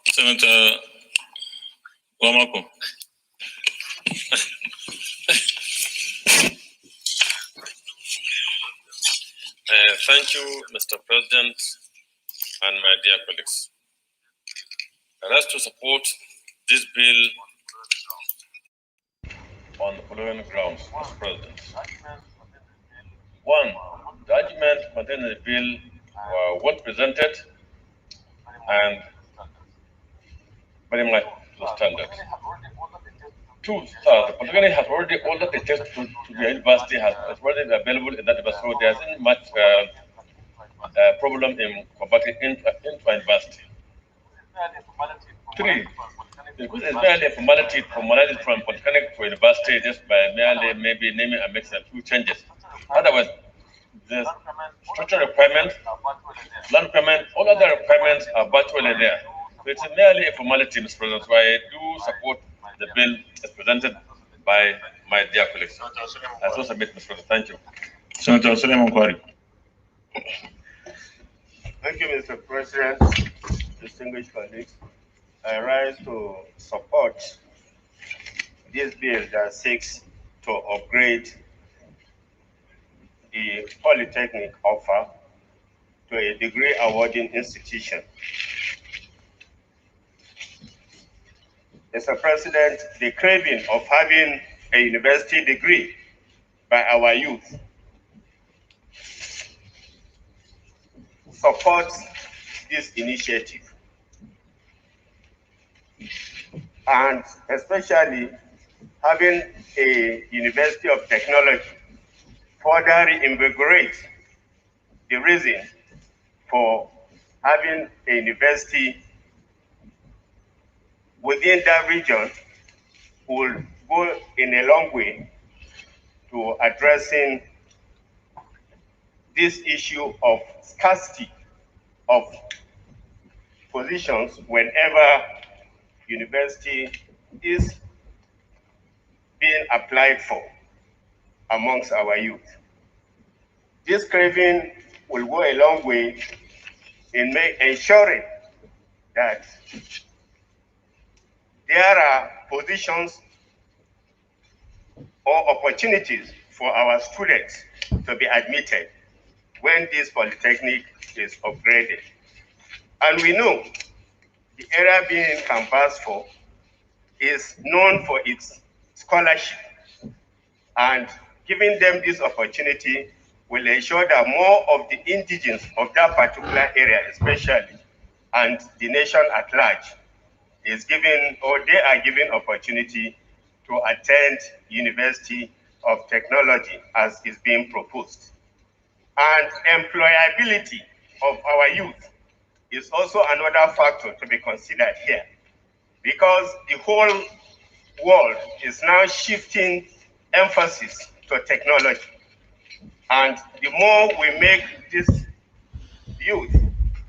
Senator Wamako. Thank you, Mr. President, and my dear colleagues. I'd like to support this bill on the following grounds, Mr. President. One, the arguments contained in the bill were well presented and very much to standard. Two, the polytechnic has already ordered the test to the university, has already available in that university, so there isn't much problem in converting into university. Three, because it's merely a formality from polytechnic to university just by merely maybe naming and making a few changes. Otherwise, the structural requirements, land requirements, all other requirements are virtually there. So it's merely a formality, Mr. President. So I do support the bill as presented by my dear colleagues. I so submit, Mr. President. Thank you. Senator Suleiman Kwari. Thank you, Mr. President, distinguished colleagues. I rise to support this bill that seeks to upgrade the polytechnic offer to a degree awarding institution. Mr. President, the craving of having a university degree by our youth supports this initiative, and especially having a University of Technology further reinvigorate the reason for having a university within that region will go in a long way to addressing this issue of scarcity of positions whenever university is being applied for amongst our youth. This craving will go a long way in ensuring that there are positions or opportunities for our students to be admitted when this polytechnic is upgraded. And we know the area being canvassed for is known for its scholarship, and giving them this opportunity will ensure that more of the indigenes of that particular area especially, and the nation at large, is given, or they are given opportunity to attend University of Technology as is being proposed. And employability of our youth is also another factor to be considered here, because the whole world is now shifting emphasis to technology. And the more we make this youth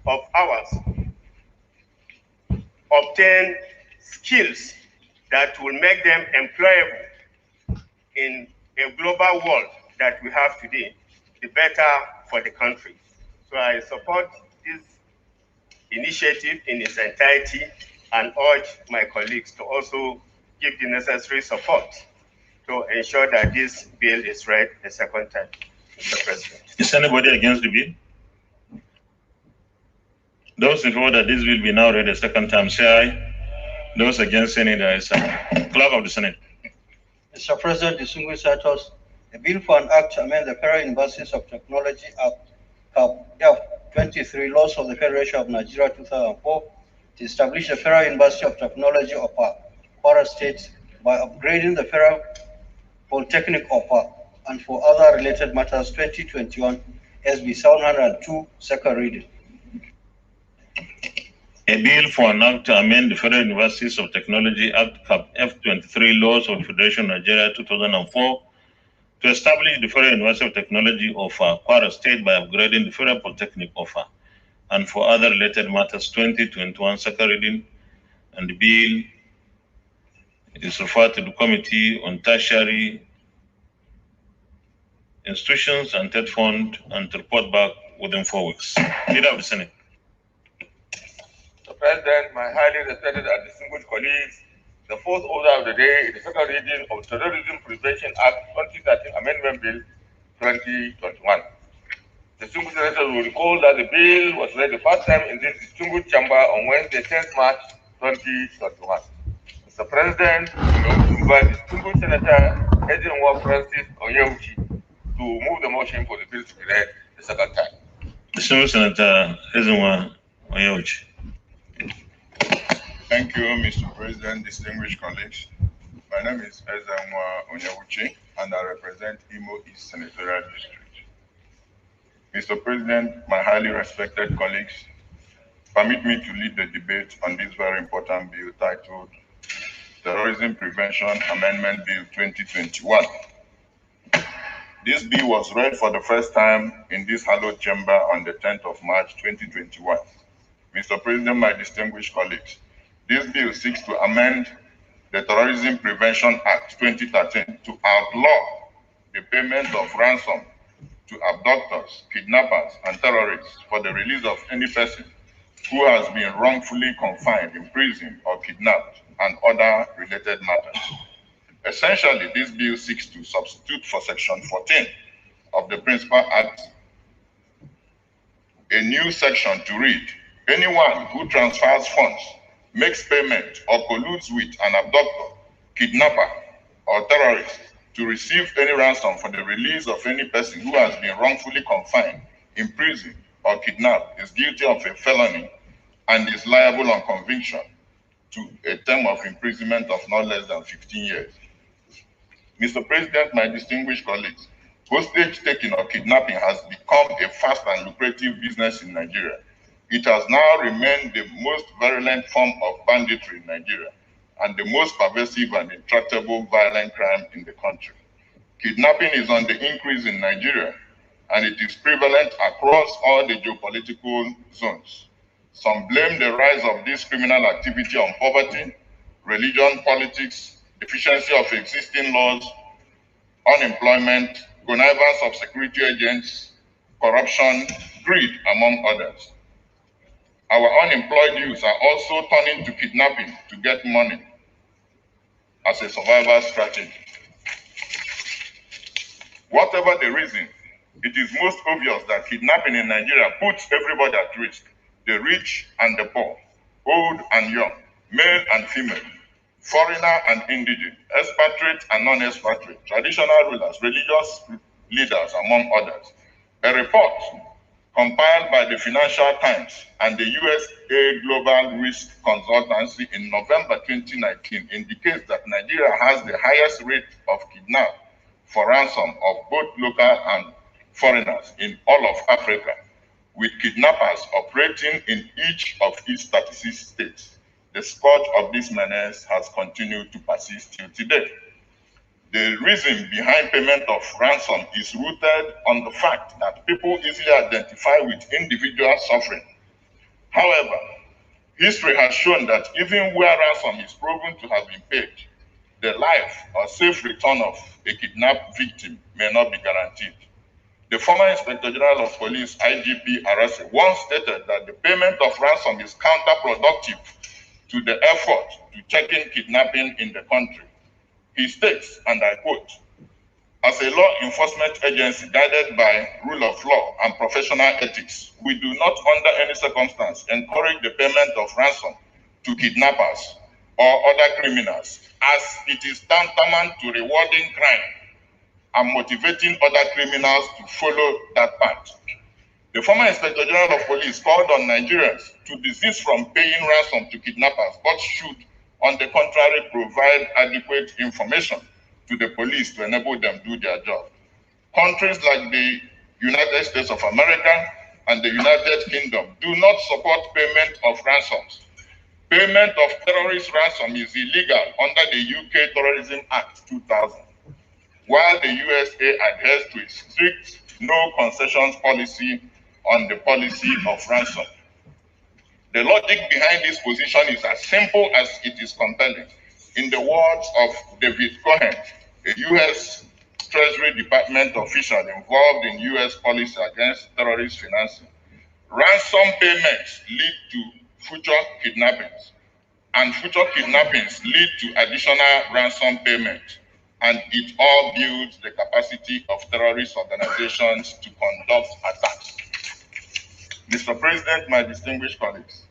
of ours obtain skills that will make them employable in a global world that we have today, the better for the country. So I support this initiative in its entirety and urge my colleagues to also give the necessary support to ensure that this bill is read a second time, Mr. President. Is anybody against the bill? Those in favor that this bill be now read a second time, say aye. Those against, say nay. There is a clerk of the Senate. Mr. President, distinguished senators, a bill for an act to amend the Federal Universities of Technology Act, F23, laws of the Federation of Nigeria 2004, to establish the Federal University of Technology of Kwara State by upgrading the Federal Polytechnic offer, and for other related matters, 2021 SB 702, second reading. A bill for an act to amend the Federal Universities of Technology Act, F23, laws of the Federation of Nigeria 2004, to establish the Federal University of Technology of Kwara State by upgrading the Federal Polytechnic offer, and for other related matters, 2021 second reading. And the bill is referred to the Committee on Tertiary Institutions and TED Fund, and to report back within 4 weeks. Leader of the Senate. President, my highly respected and distinguished colleagues, the fourth order of the day is the second reading of Terrorism Prevention Act 2013 Amendment Bill 2021. Distinguished senators will recall that the bill was read the first time in this distinguished chamber on Wednesday, 10th March 2021. Mr. President, we invite distinguished Senator Njenje Francis Onyewuchi to move the motion for the bill to be read the second time. Distinguished Senator Njenje Onyewuchi. Thank you, Mr. President, distinguished colleagues. My name is Njenje Onyewuchi, and I represent Imo East Senatorial District. Mr. President, my highly respected colleagues, permit me to lead the debate on this very important bill titled Terrorism Prevention Amendment Bill 2021. This bill was read for the first time in this hallowed chamber on the 10th of March 2021. Mr. President, my distinguished colleagues, this bill seeks to amend the Terrorism Prevention Act 2013 to outlaw the payment of ransom to abductors, kidnappers, and terrorists for the release of any person who has been wrongfully confined, imprisoned, or kidnapped, and other related matters. Essentially, this bill seeks to substitute for Section 14 of the Principal Act a new section to read, anyone who transfers funds, makes payment, or colludes with an abductor, kidnapper, or terrorist to receive any ransom for the release of any person who has been wrongfully confined, imprisoned, or kidnapped is guilty of a felony and is liable on conviction to a term of imprisonment of not less than 15 years. Mr. President, my distinguished colleagues, hostage taking or kidnapping has become a fast and lucrative business in Nigeria. It has now remained the most virulent form of banditry in Nigeria and the most pervasive and intractable violent crime in the country. Kidnapping is on the increase in Nigeria, and it is prevalent across all the geopolitical zones. Some blame the rise of this criminal activity on poverty, religion, politics, deficiency of existing laws, unemployment, connivance of security agents, corruption, greed, among others. Our unemployed youth are also turning to kidnapping to get money as a survival strategy. Whatever the reason, it is most obvious that kidnapping in Nigeria puts everybody at risk, the rich and the poor, old and young, male and female, foreigner and indigent, expatriate and non-expatriate, traditional rulers, religious leaders, among others. A report compiled by the Financial Times and the USA Global Risk Consultancy in November 2019 indicates that Nigeria has the highest rate of kidnap for ransom of both local and foreigners in all of Africa, with kidnappers operating in each of its 36 states. The scourge of this menace has continued to persist till today. The reason behind payment of ransom is rooted on the fact that people easily identify with individual suffering. However, history has shown that even where ransom is proven to have been paid, the life or safe return of a kidnapped victim may not be guaranteed. The former Inspector General of Police, IGP Arase, once stated that the payment of ransom is counterproductive to the effort to check in kidnapping in the country. He states, and I quote, "As a law enforcement agency guided by rule of law and professional ethics, we do not under any circumstance encourage the payment of ransom to kidnappers or other criminals, as it is tantamount to rewarding crime and motivating other criminals to follow that path." The former Inspector General of Police called on Nigerians to desist from paying ransom to kidnappers, but should, on the contrary, provide adequate information to the police to enable them to do their job. Countries like the United States of America and the United Kingdom do not support payment of ransoms. Payment of terrorist ransom is illegal under the UK Terrorism Act 2000, while the USA adheres to its strict no concessions policy on the policy of ransom. The logic behind this position is as simple as it is compelling. In the words of David Cohen, a U.S. Treasury Department official involved in U.S. policy against terrorist financing, ransom payments lead to future kidnappings. And future kidnappings lead to additional ransom payment. And it all builds the capacity of terrorist organizations to conduct attacks. Mr. President, my distinguished colleagues,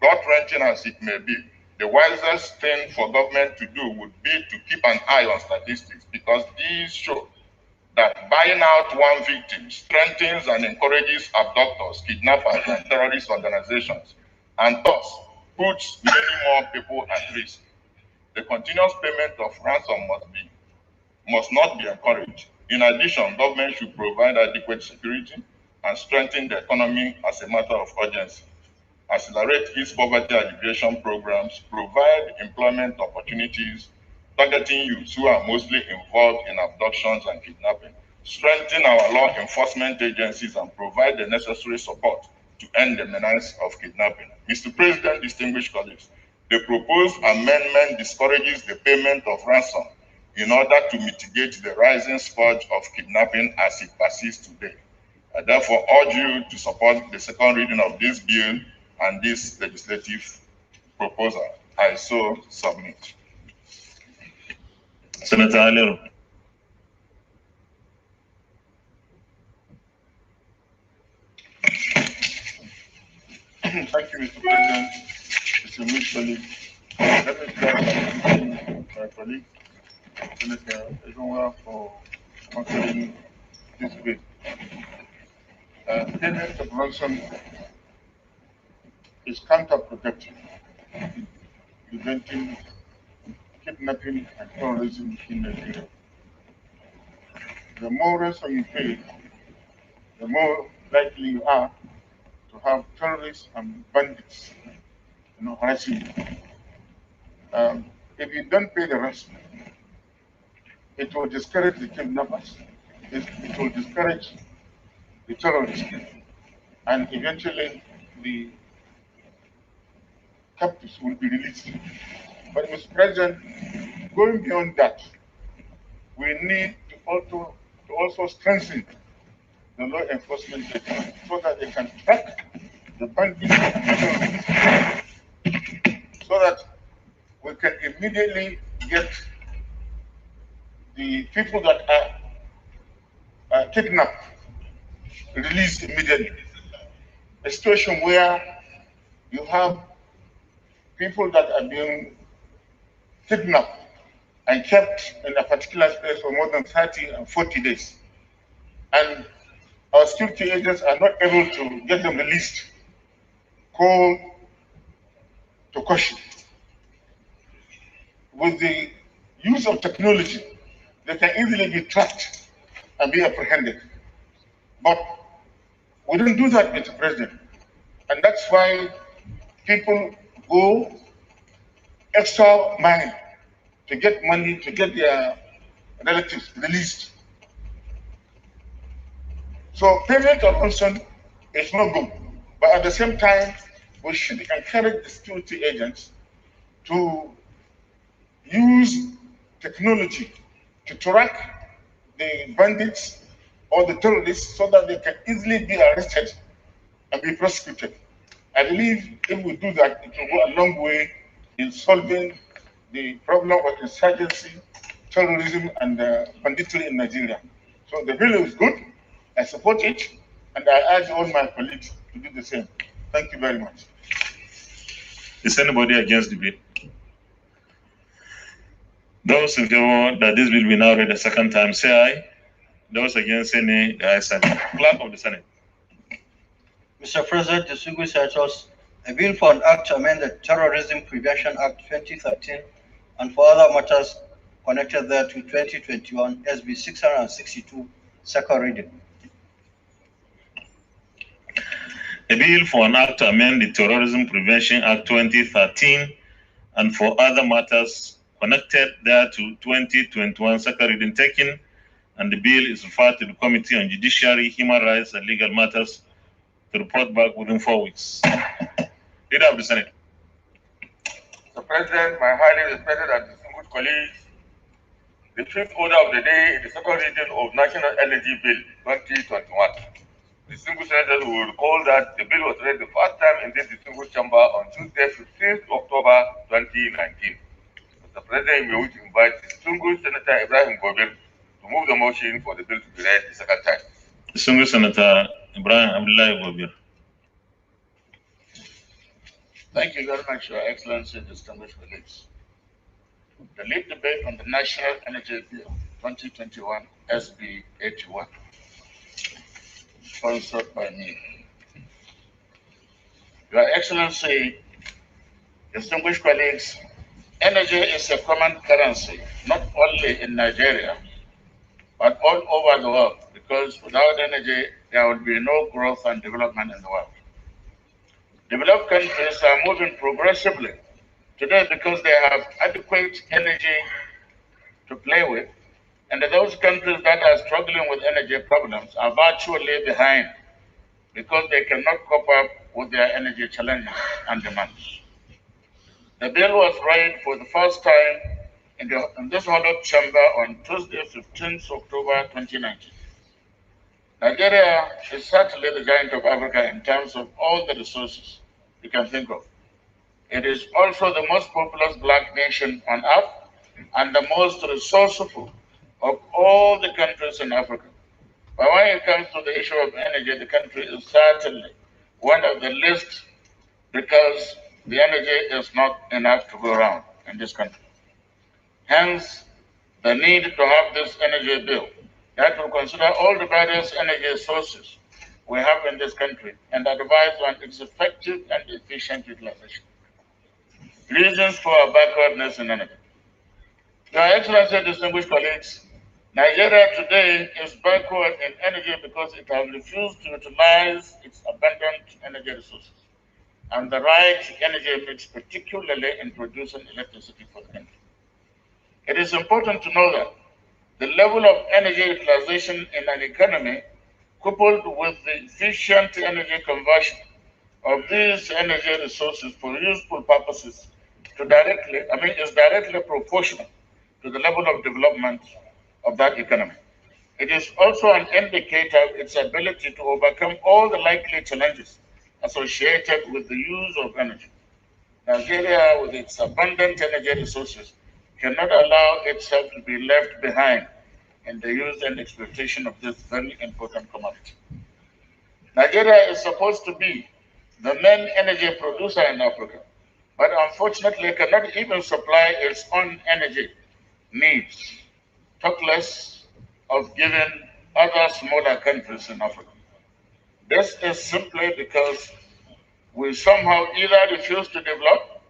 gut-wrenching as it may be, the wisest thing for government to do would be to keep an eye on statistics, because these show that buying out one victim strengthens and encourages abductors, kidnappers, and terrorist organizations, and thus puts many more people at risk. The continuous payment of ransom must not be encouraged. In addition, government should provide adequate security and strengthen the economy as a matter of urgency, accelerate its poverty alleviation programs, provide employment opportunities targeting youths who are mostly involved in abductions and kidnapping, strengthen our law enforcement agencies, and provide the necessary support to end the menace of kidnapping. Mr. President, distinguished colleagues, the proposed amendment discourages the payment of ransom in order to mitigate the rising scourge of kidnapping as it persists today. I therefore urge you to support the second reading of this bill and this legislative proposal. I so submit. Senator Alero. Thank you, Mr. President. Distinguished colleagues. Let me start by thanking my colleague, Senator Njenje, for sponsoring this bill. Payment of ransom is counterproductive, preventing kidnapping and terrorism in Nigeria. The more ransom you pay, the more likely you are to have terrorists and bandits, harassing you. If you don't pay the ransom, it will discourage the kidnappers, it will discourage the terrorists, and eventually the captives will be released. But Mr. President, going beyond that, we need to also strengthen the law enforcement agencies so that they can track the bandits and terrorists, so that we can immediately get the people that are kidnapped released immediately. A situation where you have people that are being kidnapped and kept in a particular place for more than 30 and 40 days. And our security agents are not able to get them released. Call to caution. With the use of technology, they can easily be tracked and be apprehended. But we don't do that, Mr. President. And that's why people go extra mile to get money, to get their relatives released. So payment of ransom is not good. But at the same time, we should encourage the security agents to use technology to track the bandits or the terrorists so that they can easily be arrested and be prosecuted. I believe if we do that, it will go a long way in solving the problem of insurgency, terrorism, and banditry in Nigeria. So the bill is good. I support it, and I urge all my colleagues to do the same. Thank you very much. Is anybody against the bill? Those in favor that this bill be now read a second time, say aye. Those against, say nay. The ayes have it. Clerk of the Senate. Mr. President, distinguished senators, a bill for an act to amend the Terrorism Prevention Act 2013 and for other matters connected there to 2021 SB 662, second reading. A bill for an act to amend the Terrorism Prevention Act 2013 and for other matters connected there to 2021 second reading taken, and the bill is referred to the Committee on Judiciary, Human Rights and Legal Matters to report back within 4 weeks. Leader of the Senate. Mr. President, my highly respected and distinguished colleagues, the fifth order of the day is the second reading of National Energy Bill 2021. distinguished senators will recall that the bill was read the first time in this distinguished chamber on Tuesday, 15th October 2019. Mr. President, we wish to invite distinguished Senator Ibrahim Gobir to move the motion for the bill to be read the second time. Distinguished Senator Ibrahim Abdullahi Gobir. Thank you very much, Your Excellency, distinguished colleagues. The lead debate on the National Energy Bill 2021 SB 81, sponsored by me. Your Excellency, distinguished colleagues, energy is a common currency, not only in Nigeria, but all over the world, because without energy, there will be no growth and development in the world. Developed countries are moving progressively today because they have adequate energy to play with, and those countries that are struggling with energy problems are virtually behind because they cannot cope up with their energy challenges and demands. The bill was read for the first time in this honored chamber on Tuesday, 15th October 2019. Nigeria is certainly the giant of Africa in terms of all the resources you can think of. It is also the most populous black nation on earth and the most resourceful of all the countries in Africa. But when it comes to the issue of energy, the country is certainly one of the least because the energy is not enough to go around in this country. Hence, the need to have this energy bill that will consider all the various energy sources we have in this country and advise on its effective and efficient utilization. Reasons for our backwardness in energy. Your Excellency, distinguished colleagues, Nigeria today is backward in energy because it has refused to utilize its abundant energy resources and the right energy mix, particularly in producing electricity for the country. It is important to know that the level of energy utilization in an economy, coupled with the efficient energy conversion of these energy resources for useful purposes, is directly proportional to the level of development of that economy. It is also an indicator of its ability to overcome all the likely challenges associated with the use of energy. Nigeria, with its abundant energy resources, cannot allow itself to be left behind in the use and exploitation of this very important commodity. Nigeria is supposed to be the main energy producer in Africa, but unfortunately cannot even supply its own energy needs, talk less of giving other smaller countries in Africa. This is simply because we somehow either refuse to develop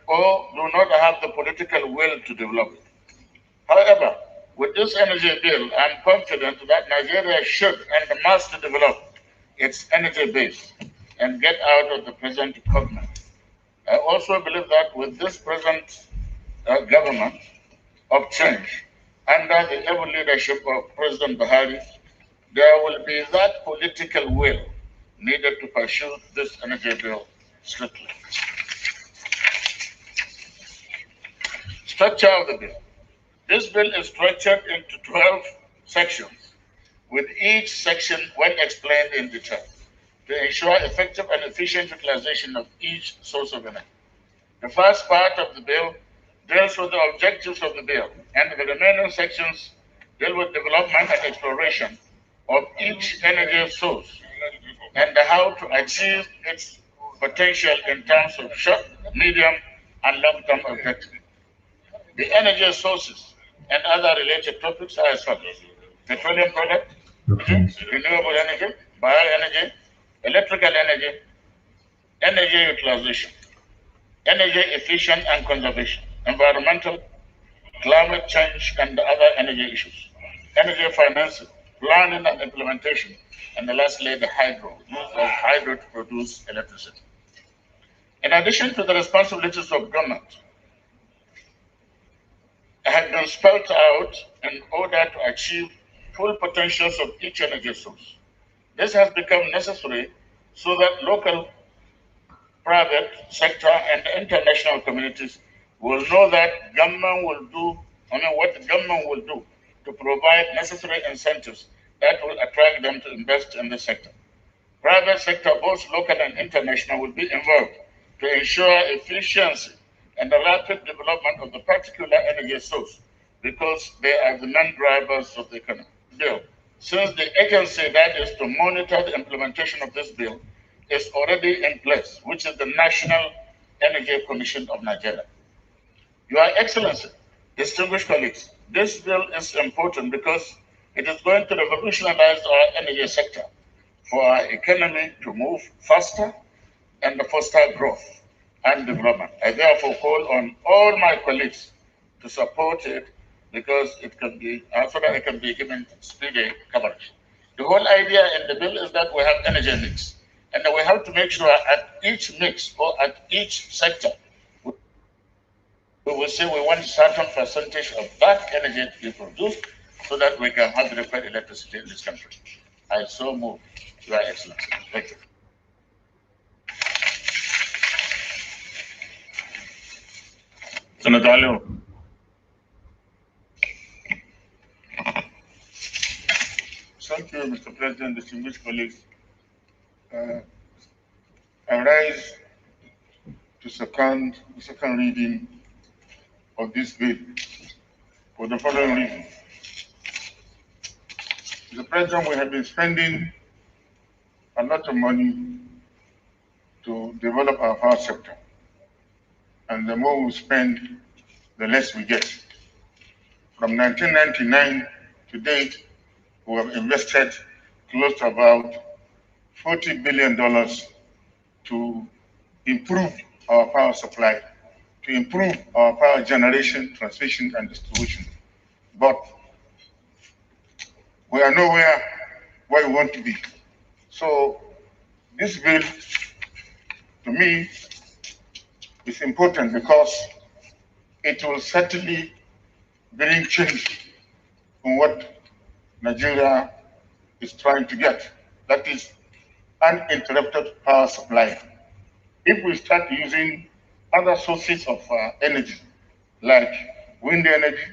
or do not have the political will to develop it. However, with this energy bill, I'm confident that Nigeria should and must develop its energy base and get out of the present government. I also believe that with this present government of change, under the able leadership of President Buhari, there will be that political will needed to pursue this energy bill strictly. Structure of the bill. This bill is structured into 12 sections, with each section well explained in detail to ensure effective and efficient utilization of each source of energy. The first part of the bill deals with the objectives of the bill, and the remaining sections deal with development and exploration of each energy source and how to achieve its potential in terms of short, medium, and long-term objectives. The energy sources and other related topics are as follows: petroleum product, renewable energy, bioenergy, electrical energy, energy utilization, energy efficient and conservation, environmental, climate change, and other energy issues, energy financing, planning and implementation, and lastly, the use of hydro to produce electricity. In addition to the responsibilities of government, have been spelled out in order to achieve full potentials of each energy source. This has become necessary so that local, private sector, and international communities will know that government will do, what the government will do to provide necessary incentives that will attract them to invest in this sector. Private sector, both local and international, will be involved to ensure efficiency and the rapid development of the particular energy source because they are the main drivers of the economy. Bill, since the agency that is to monitor the implementation of this bill is already in place, which is the National Energy Commission of Nigeria. Your Excellency, distinguished colleagues, this bill is important because it is going to revolutionize our energy sector for our economy to move faster and foster growth and development. I therefore call on all my colleagues to support it because it can be, so that it can be given speedy coverage. The whole idea in the bill is that we have energy mix, and we have to make sure at each mix or at each sector, we will say we want a certain percentage of that energy to be produced so that we can have the required electricity in this country. I so move, Your Excellency. Thank you. Senator Alio. Thank you, Mr. President, distinguished colleagues. I rise to second the second reading of this bill for the following reason. Mr. President, we have been spending a lot of money to develop our power sector. And the more we spend, the less we get. From 1999 to date, we have invested close to about $40 billion to improve our power supply, to improve our power generation, transmission, and distribution. But we are nowhere where we want to be. So this bill, to me, is important because it will certainly bring change in what Nigeria is trying to get. That is uninterrupted power supply. If we start using other sources of energy, like wind energy,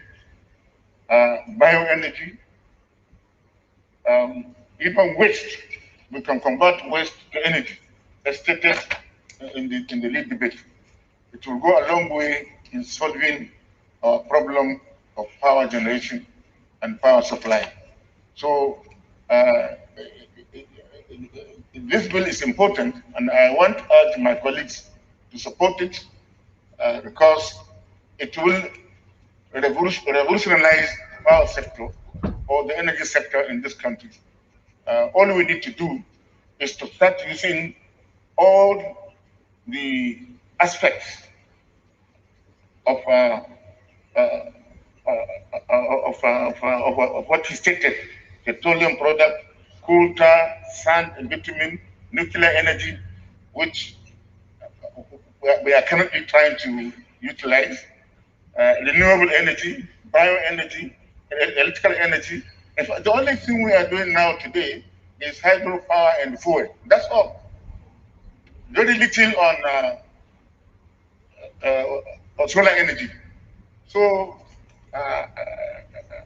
bioenergy, even waste, we can convert waste to energy, as stated in the lead debate. It will go a long way in solving our problem of power generation and power supply. So this bill is important, and I want to urge my colleagues to support it because it will revolutionize the power sector or the energy sector in this country. All we need to do is to start using all the aspects of what he stated: petroleum product, coal tar, sand and bitumen, nuclear energy, which we are currently trying to utilize, renewable energy, bioenergy, electrical energy. In fact, the only thing we are doing now today is hydropower and fuel. That's all. Very little on solar energy. So I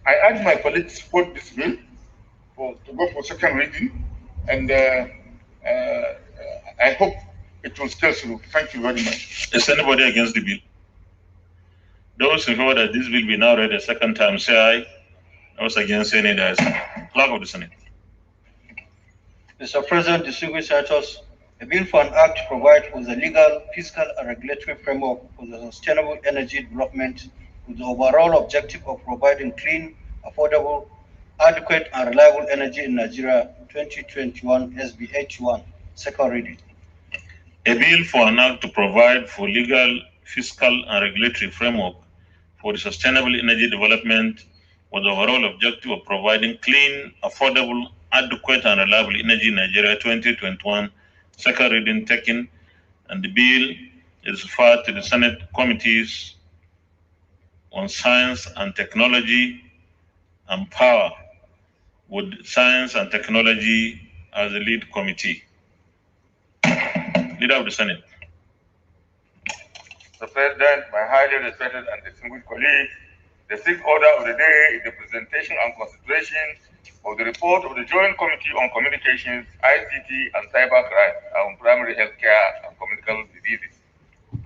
urge my colleagues to support this bill to go for second reading, and I hope it will scale through. Thank you very much. Is anybody against the bill? Those in favor that this bill be now read a second time, say aye. Those against, say nay. There is Clerk of the Senate. Mr. President, distinguished senators, a bill for an act to provide for the legal, fiscal, and regulatory framework for the sustainable energy development with the overall objective of providing clean, affordable, adequate, and reliable energy in Nigeria, 2021 SB 81, second reading. A bill for an act to provide for legal, fiscal, and regulatory framework for the sustainable energy development with the overall objective of providing clean, affordable, adequate, and reliable energy in Nigeria 2021, second reading taken, and the bill is referred to the Senate Committees on Science and Technology and Power, with Science and Technology as the lead committee. Leader of the Senate. Mr. President, my highly respected and distinguished colleagues, The sixth order of the day is the presentation and consideration of the report of the Joint Committee on Communications, ICT, and Cybercrime on Primary Healthcare and Communicable Diseases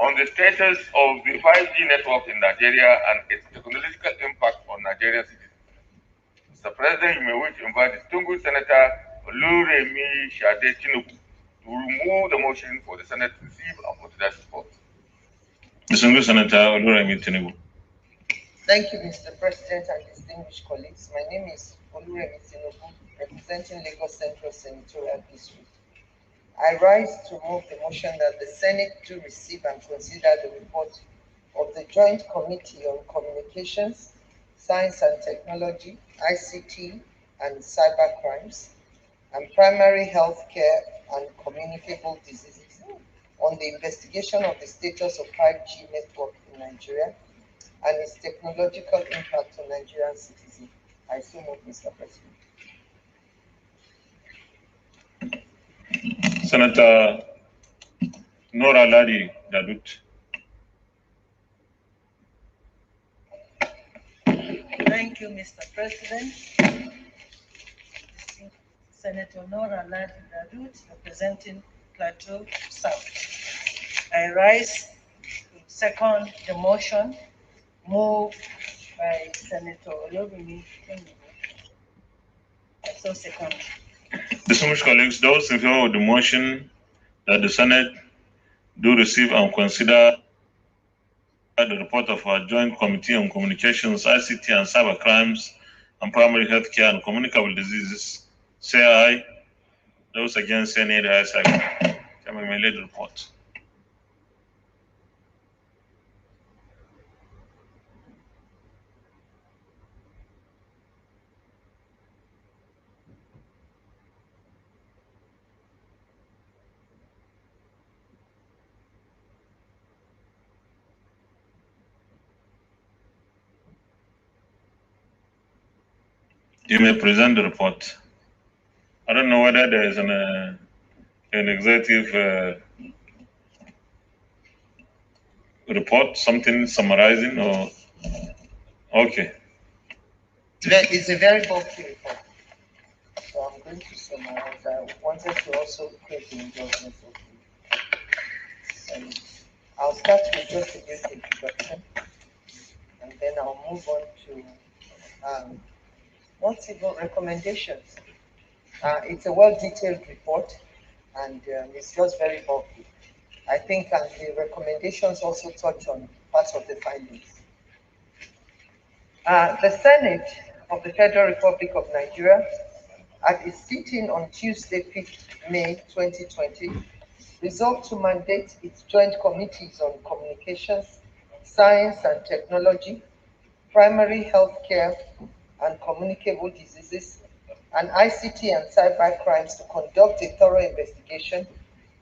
on the status of the 5G network in Nigeria and its technological impact on Nigerian citizens. Mr. President, you may wish to invite distinguished Senator Oluremi Shade Tinubu to remove the motion for the Senate to receive and consider this report. Distinguished Senator Oluremi Tinubu. Thank you, Mr. President and distinguished colleagues. My name is Oluremi Tinubu, representing Lagos Central Senatorial District. I rise to move the motion that the Senate do receive and consider the report of the Joint Committee on Communications, Science and Technology, ICT, and Cybercrimes, and Primary Healthcare and Communicable Diseases on the investigation of the status of 5G network in Nigeria and its technological impact on Nigerian citizens. I so move, Mr. President. Senator Nora Ladi Dadut. Thank you, Mr. President. Senator Nora Ladi Dadut, representing Plateau South. I rise to second the motion moved by Senator Oluremi Tinubu. So second. Distinguished colleagues, those in favor of the motion that the Senate do receive and consider the report of our Joint Committee on Communications, ICT, and Cybercrimes, and Primary Healthcare and Communicable Diseases, say aye. Those against, say nay. The ayes have it. Chairman may lead the report. You may present the report. I don't know whether there is an executive report, something summarizing, or okay. It's a very bulky report, so I'm going to summarize. I wanted to also create the indulgence of you. And I'll start with just a brief introduction, and then I'll move on to what's even recommendations. It's a well-detailed report, and it's just very bulky. I think the recommendations also touch on parts of the findings. The Senate of the Federal Republic of Nigeria, at its sitting on Tuesday, 5th May 2020, resolved to mandate its joint committees on communications, science and technology, primary health care and communicable diseases, and ICT and cyber crimes to conduct a thorough investigation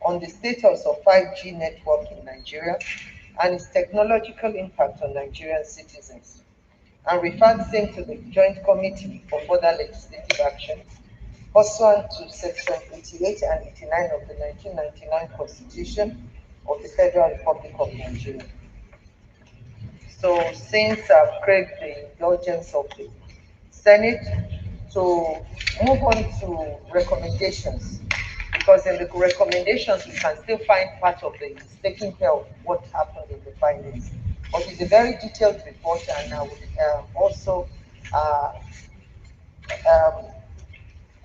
on the status of 5G network in Nigeria and its technological impact on Nigerian citizens, and referred same to the Joint Committee for further legislative action pursuant to Section 88 and 89 of the 1999 Constitution of the Federal Republic of Nigeria. So since I've craved the indulgence of the Senate to move on to recommendations, because in the recommendations we can still find part of the taking care of what happened in the findings. But it's a very detailed report, and I would also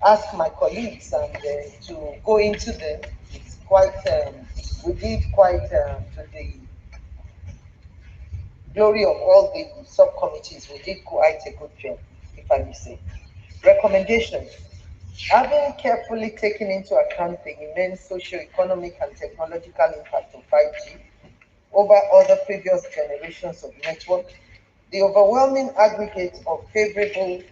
ask my colleagues to go into them. It's quite, we did quite to the glory of all the subcommittees, we did quite a good job, if I may say. Recommendations. Having carefully taken into account the immense socio-economic and technological impact of 5G over other previous generations of network, the overwhelming aggregate of favorable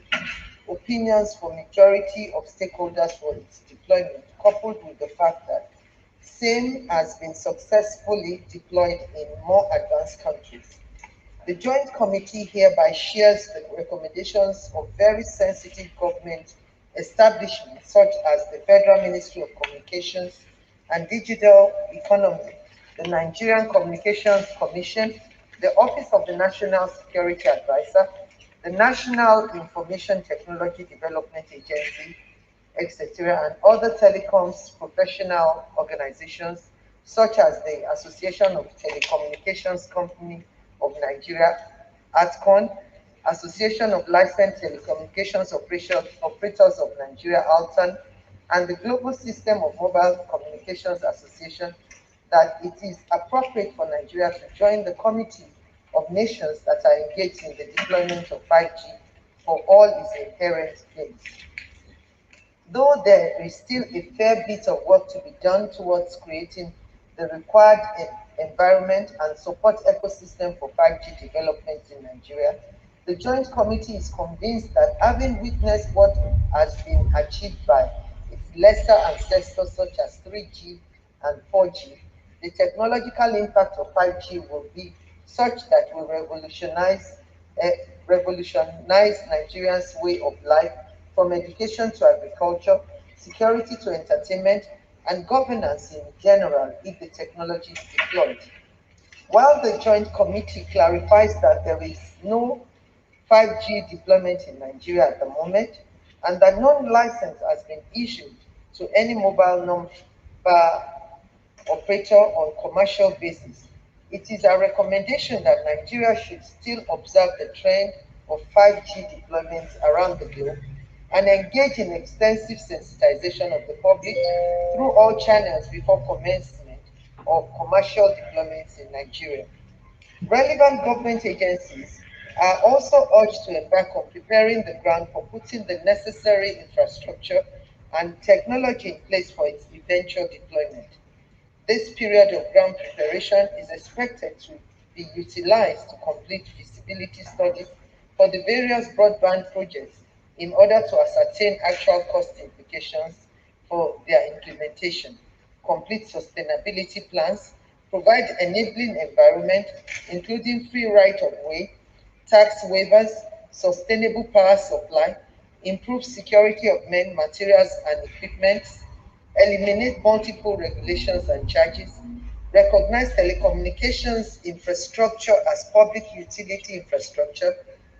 opinions for majority of stakeholders for its deployment, coupled with the fact that same has been successfully deployed in more advanced countries. The Joint Committee hereby shares the recommendations of very sensitive government establishments such as the Federal Ministry of Communications and Digital Economy, the Nigerian Communications Commission, the Office of the National Security Advisor, the National Information Technology Development Agency, etc., and other telecoms professional organizations such as the Association of Telecommunications Company of Nigeria, ATCON, Association of Licensed Telecommunications Operators of Nigeria, ALTAN, and the Global System of Mobile Communications Association, that it is appropriate for Nigeria to join the Committee of Nations that are engaged in the deployment of 5G for all its inherent gains. Though there is still a fair bit of work to be done towards creating the required environment and support ecosystem for 5G development in Nigeria, the Joint Committee is convinced that having witnessed what has been achieved by its lesser ancestors such as 3G and 4G, the technological impact of 5G will be such that will revolutionize Nigerians' way of life, from education to agriculture, security to entertainment, and governance in general if the technology is deployed. While the Joint Committee clarifies that there is no 5G deployment in Nigeria at the moment, and that no license has been issued to any mobile number operator on commercial basis, it is a recommendation that Nigeria should still observe the trend of 5G deployments around the globe and engage in extensive sensitization of the public through all channels before commencement of commercial deployments in Nigeria. Relevant government agencies are also urged to embark on preparing the ground for putting the necessary infrastructure and technology in place for its eventual deployment. This period of ground preparation is expected to be utilized to complete feasibility studies for the various broadband projects in order to ascertain actual cost implications for their implementation, complete sustainability plans, provide enabling environment, including free right-of-way, tax waivers, sustainable power supply, improve security of men, materials, and equipment, eliminate multiple regulations and charges, recognize telecommunications infrastructure as public utility infrastructure,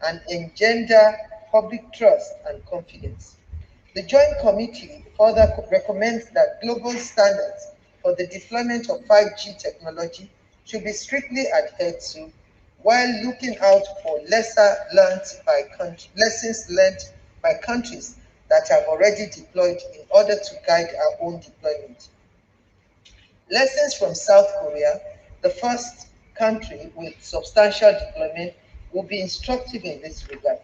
and engender public trust and confidence. The Joint Committee further recommends that global standards for the deployment of 5G technology should be strictly adhered to, while looking out for lessons learned by countries that have already deployed in order to guide our own deployment. Lessons from South Korea, the first country with substantial deployment, will be instructive in this regard.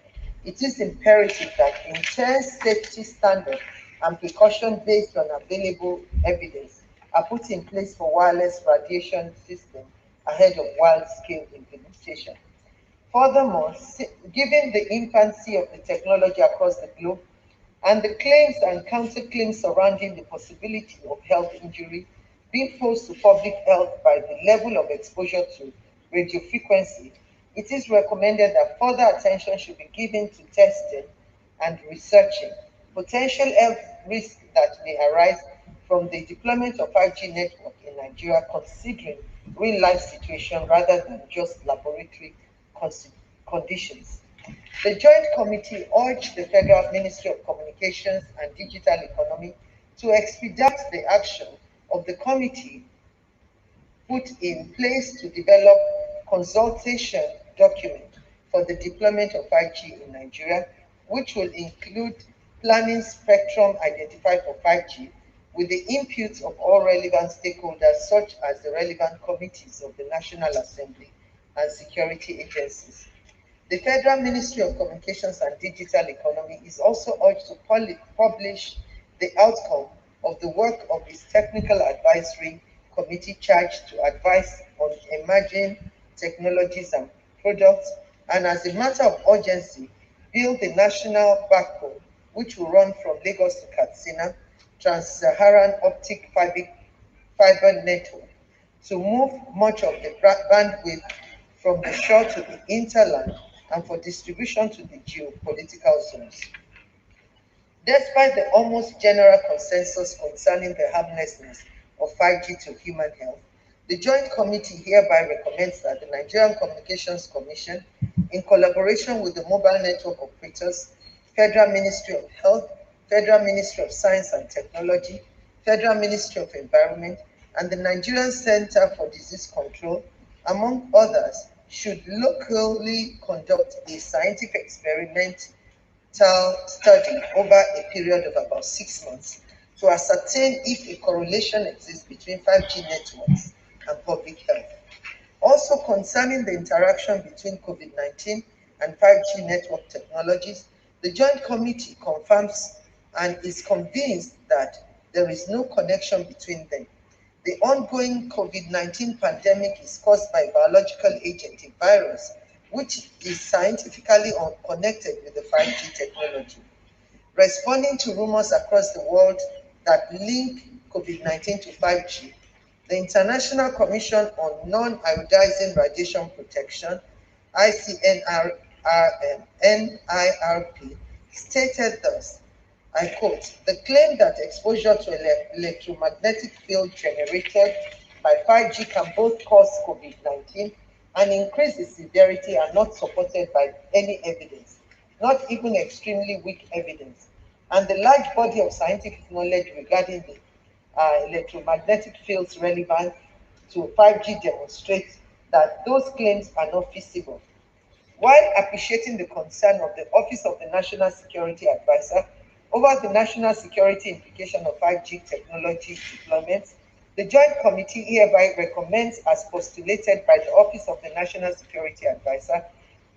It is imperative that intense safety standards and precautions based on available evidence are put in place for wireless radiation systems ahead of wide-scale implementation. Furthermore, given the infancy of the technology across the globe and the claims and counterclaims surrounding the possibility of health injury being posed to public health by the level of exposure to radio frequency, it is recommended that further attention should be given to testing and researching potential health risks that may arise from the deployment of 5G network in Nigeria, considering real-life situation rather than just laboratory conditions. The Joint Committee urged the Federal Ministry of Communications and Digital Economy to expedite the action of the committee put in place to develop consultation document for the deployment of 5G in Nigeria, which will include planning spectrum identified for 5G with the input of all relevant stakeholders, such as the relevant committees of the National Assembly and security agencies. The Federal Ministry of Communications and Digital Economy is also urged to publish the outcome of the work of its Technical Advisory Committee charged to advise on emerging technologies and products, and as a matter of urgency, build a national backbone which will run from Lagos to Katsina, Trans-Saharan Optic Fiber Network, to move much of the bandwidth from the shore to the hinterland and for distribution to the geopolitical zones. Despite the almost general consensus concerning the harmlessness of 5G to human health, The Joint Committee hereby recommends that the Nigerian Communications Commission, in collaboration with the mobile network operators, Federal Ministry of Health, Federal Ministry of Science and Technology, Federal Ministry of Environment, and the Nigerian Center for Disease Control, among others, should locally conduct a scientific experimental study over a period of about 6 months to ascertain if a correlation exists between 5G networks and public health. Also concerning the interaction between COVID-19 and 5G network technologies, the Joint Committee confirms and is convinced that there is no connection between them. The ongoing COVID-19 pandemic is caused by biological agent, a virus, which is scientifically unconnected with the 5G technology. Responding to rumors across the world that link COVID-19 to 5G, the International Commission on Non-Iodizing Radiation Protection, ICNIRP, stated thus, I quote, the claim that exposure to electromagnetic field generated by 5G can both cause COVID-19 and increase its severity are not supported by any evidence, not even extremely weak evidence. And the large body of scientific knowledge regarding the electromagnetic fields relevant to 5G demonstrates that those claims are not feasible. While appreciating the concern of the Office of the National Security Advisor over the national security implication of 5G technology deployments, the Joint Committee hereby recommends, as postulated by the Office of the National Security Advisor,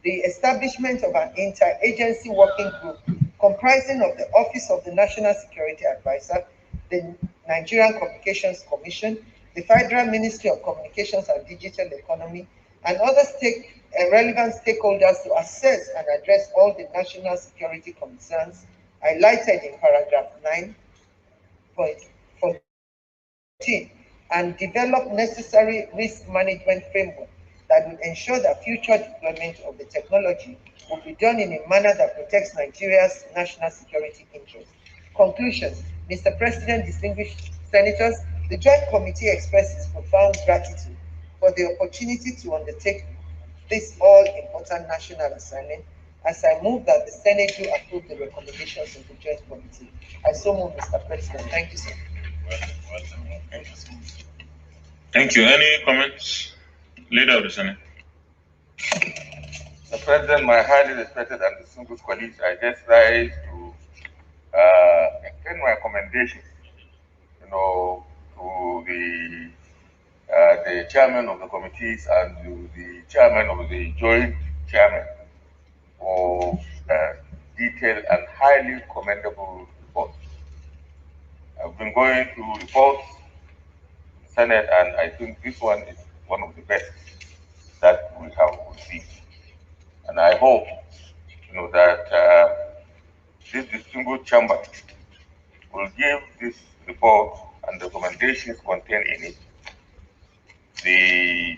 the establishment of an interagency working group comprising of the Office of the National Security Advisor, the Nigerian Communications Commission, the Federal Ministry of Communications and Digital Economy, and other relevant stakeholders to assess and address all the national security concerns highlighted in paragraph 9.14 and develop necessary risk management framework that will ensure that future deployment of the technology will be done in a manner that protects Nigeria's national security interests. Conclusion. Mr. President, distinguished senators, the Joint Committee expresses profound gratitude for the opportunity to undertake this all-important national assignment. As I move that the Senate do approve the recommendations of the Joint Committee. I so move, Mr. President. Thank you, sir. Thank you. Any comments? Leader of the Senate. Mr. President, my highly respected and distinguished colleagues, I just rise to extend my commendations, to the chairman of the committees and to the chairman of the joint chairman for detailed and highly commendable reports. I've been going through reports in the Senate, and I think this one is one of the best that we have received. And I hope, that this distinguished chamber will give this report and the recommendations contained in it the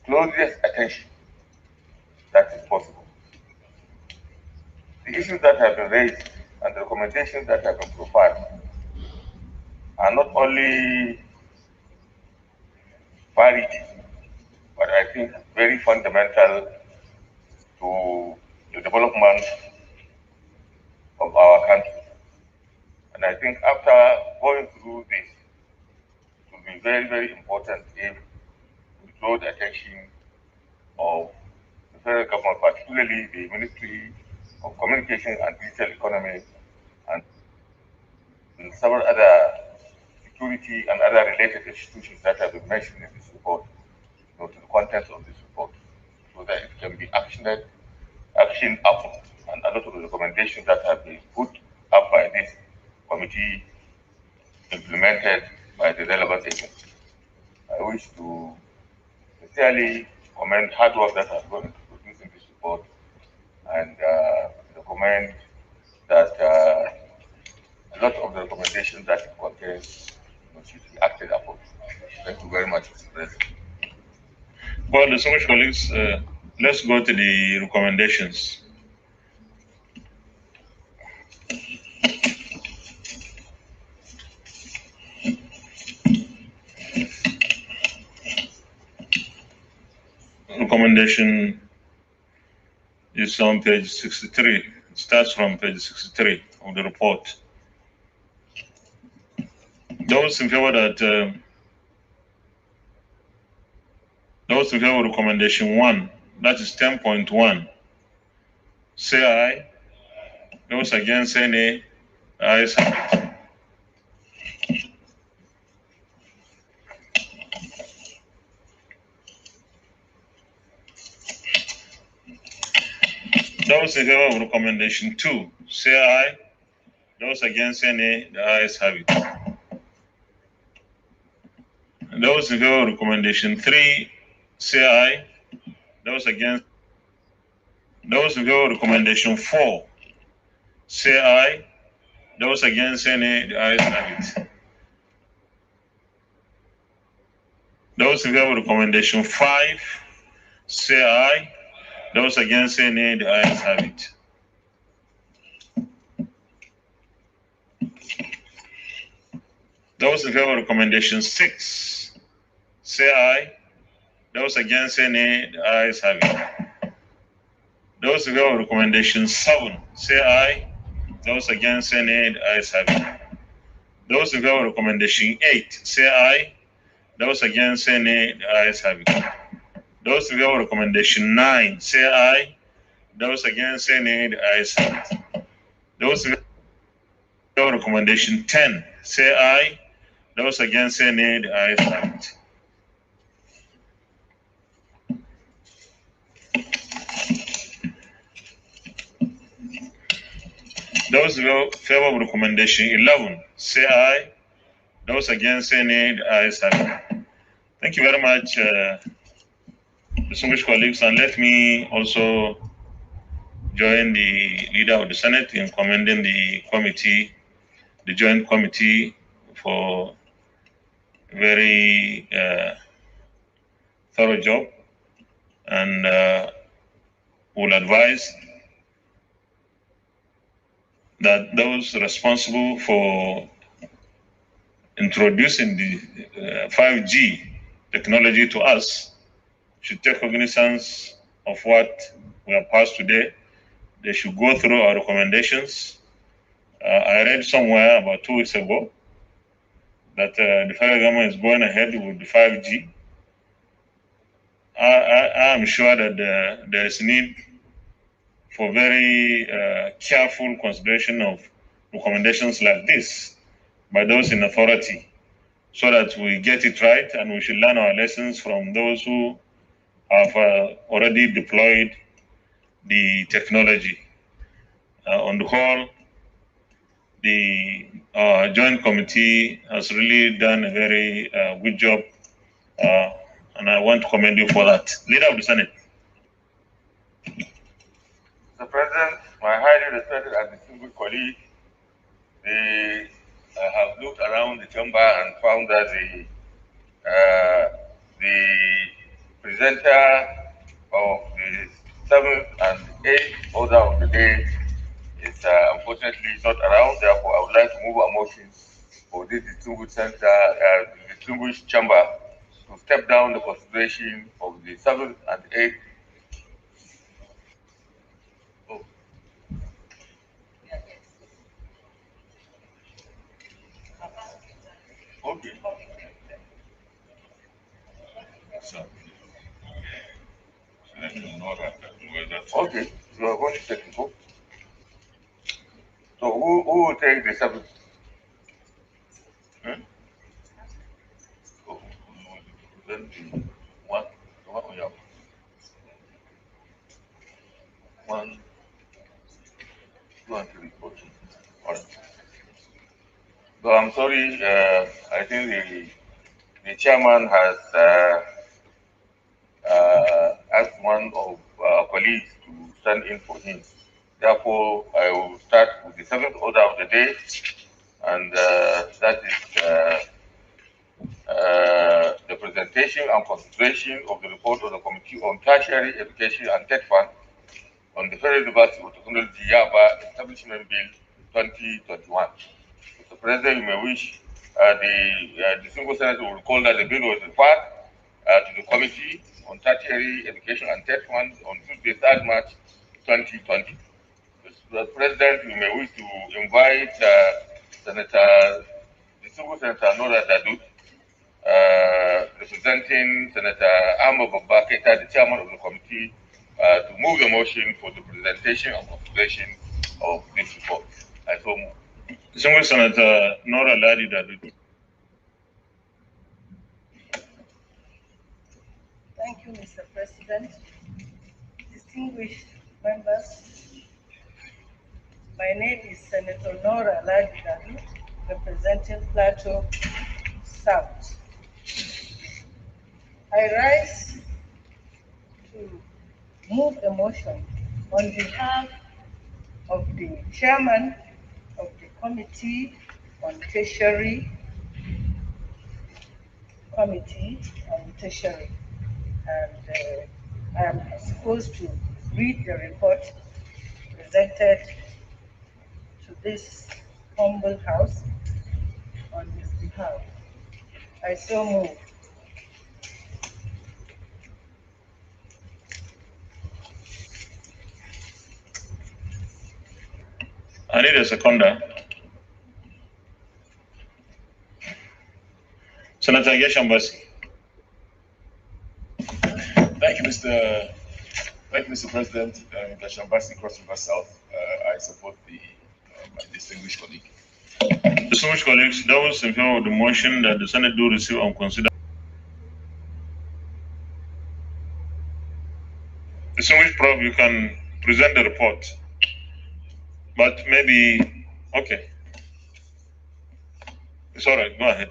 closest attention that is possible. The issues that have been raised and the recommendations that have been provided are not only varied, but I think very fundamental to the development of our country. And I think after going through this, it will be very, very important if we draw the attention of the federal government, particularly the Ministry of Communications and Digital Economy and several other security and other related institutions that have been mentioned in this report, to the contents of this report, so that it can be actioned up, and a lot of the recommendations that have been put up by this committee implemented by the relevant agencies. I wish to sincerely commend hard work that has gone into producing this report and recommend that a lot of the recommendations that it contains should be acted upon. Thank you very much, Mr. President. Well, distinguished colleagues, let's go to the recommendations. recommendation is on page 63. It starts from page 63 of the report. Those in favor that those in favor of recommendation 1, that is 10.1, say aye. Those against, say nay. Ayes have it. Those in favor of recommendation 2, say aye. Those against, say nay. The ayes have it. Those in favor of recommendation 3, say aye. Those against. Those in favor of recommendation 4, say aye. Those against, say nay. The ayes have it. Those in favor of recommendation 5, say aye. Those against, say nay. The ayes have it. Those in favor of recommendation 6, say aye. Those against, say nay. The ayes have it. Those in favor of recommendation 7, say aye. Those against, say nay. The ayes have it. Those in favor of recommendation 8, say aye. Those against, say nay. The ayes have it. Those in favor of recommendation 9, say aye. Those against, say nay. The ayes have it. Those in favor of recommendation 10, say aye. Those against, say nay. The ayes have it. Those in favor of recommendation 11, say aye. Those against, say nay. The ayes have it. Thank you very much, distinguished colleagues, and let me also join the leader of the Senate in commending the committee, the joint committee, for a very thorough job, and will advise that those responsible for introducing the 5G technology to us should take cognizance of what we have passed today. They should go through our recommendations. I read somewhere about 2 weeks ago that the federal government is going ahead with the 5G. I am sure that there is need for very careful consideration of recommendations like this by those in authority, so that we get it right, and we should learn our lessons from those who have already deployed the technology. On the whole, the joint committee has really done a very good job, and I want to commend you for that. Leader of the Senate. Mr. President, my highly respected and distinguished colleagues, I have looked around the chamber and found that the presenter of the 7th and 8th order of the day is unfortunately not around. Therefore, I would like to move a motion for this distinguished chamber to step down the consideration of the 7th and 8th. Okay. Okay, you are going to take the vote. So who will take the 7th? Oh, then the one we have. 1, 2, and 3. Okay. All right. So I'm sorry, I think the chairman has asked one of our colleagues to stand in for him. Therefore, I will start with the 7th order of the day, and that is the presentation and consideration of the report of the Committee on Tertiary Education and Tech Fund on the Federal University of Technology Yaba Establishment Bill 2021. Mr. President, you may wish the single Senate will recall that the bill was referred to the committee on Tertiary Education and TED Fund on Tuesday, 3rd March 2020. Mr. President, you may wish to invite Distinguished Senator Nora Dadut, representing Senator Amo Babaketa, the chairman of the committee, to move the motion for the presentation and consideration of this report. I so move. Distinguished Senator Nora Ladi Dadut. Thank you, Mr. President. Distinguished members, my name is Senator Nora Ladi Dadut, representing Plateau South. I rise to move a motion on behalf of the chairman of the Committee on Tertiary and I am supposed to read the report presented to this humble house on his behalf. I so move. I need a seconder. Senator Yeshambasi. Thank you, Mr. President. Yeshambasi, Cross River South. I support my distinguished colleague. Distinguished colleagues, those in favor of the motion that the Senate do receive and consider. Distinguished Prof, you can present the report, but maybe, okay. It's all right, go ahead.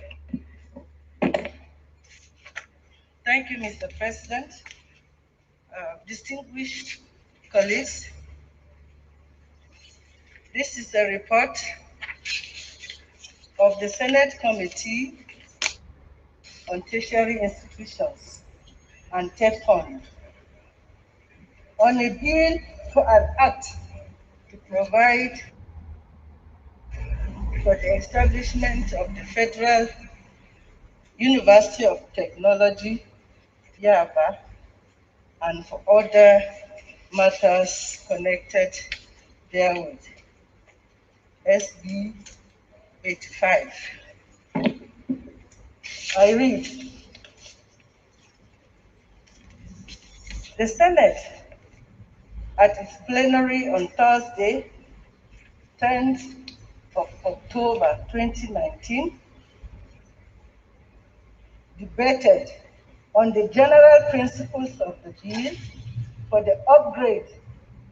Thank you, Mr. President. Distinguished colleagues, this is a report of the Senate Committee on Tertiary Institutions and TED Fund on a bill for an act to provide for the establishment of the Federal University of Technology, Yaba, and for other matters connected therewith. SB 85. I read. The Senate, at its plenary on Thursday, 10th of October 2019, debated on the general principles of the bill for the upgrade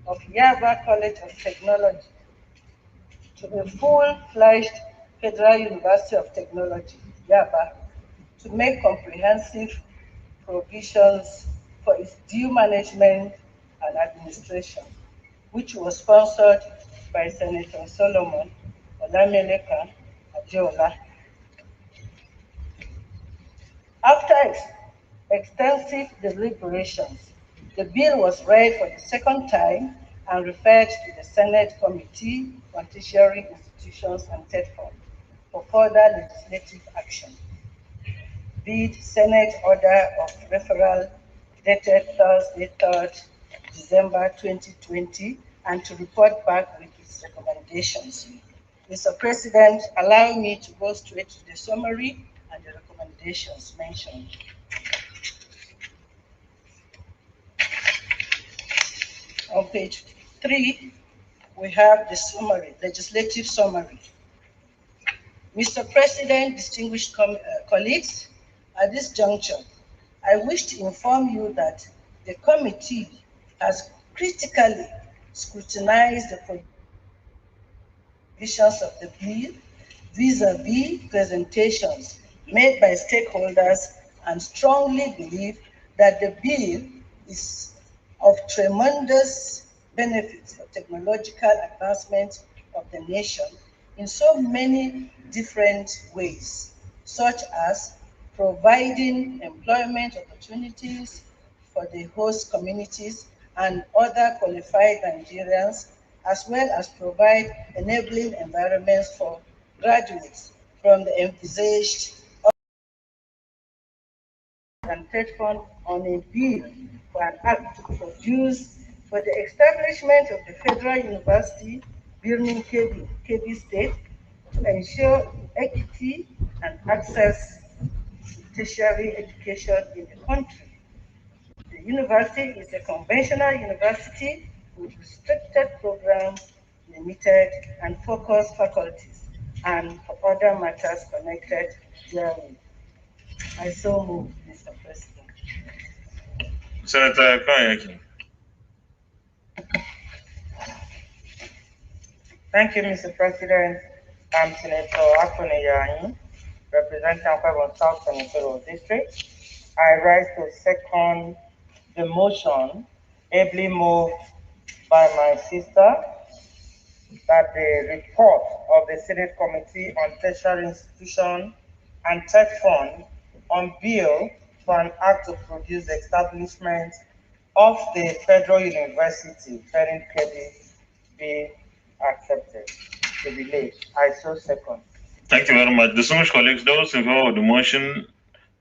of Yaba College of Technology to a full-fledged Federal University of Technology, Yaba, to make comprehensive provisions for its due management and administration, which was sponsored by Senator Solomon Olameleka Adeola. After extensive deliberations, the bill was read for the second time and referred to the Senate Committee on Tertiary Institutions and TED Fund for further legislative action. Bid Senate Order of Referral dated Thursday, 3rd December 2020, and to report back with its recommendations. Mr. President, allow me to go straight to the summary and the recommendations mentioned. On page 3, we have the summary, legislative summary. Mr. President, distinguished colleagues, at this juncture, I wish to inform you that the committee has critically scrutinized the provisions of the bill vis-à-vis presentations made by stakeholders and strongly believe that the bill is of tremendous benefit for technological advancement of the nation in so many different ways, such as providing employment opportunities for the host communities and other qualified Nigerians, as well as provide enabling environments for graduates from the envisaged and State Fund on a bill for an act to produce for the establishment of the Federal University building KB State to ensure equity and access to tertiary education in the country. The university is a conventional university with restricted programs, limited and focused faculties, and for other matters connected therewith. I so move, Mr. President. Senator Kanyaki. Thank you, Mr. President. I'm Senator Akone, representing Akwa South Senatorial District. I rise to second the motion ably moved by my sister that the report of the Senate Committee on Tertiary Institution and Tech Fund on bill for an act to produce the establishment of the Federal University, Parent Credit, be accepted. To be laid. I so second. Thank you very much. Distinguished colleagues, those in favor of the motion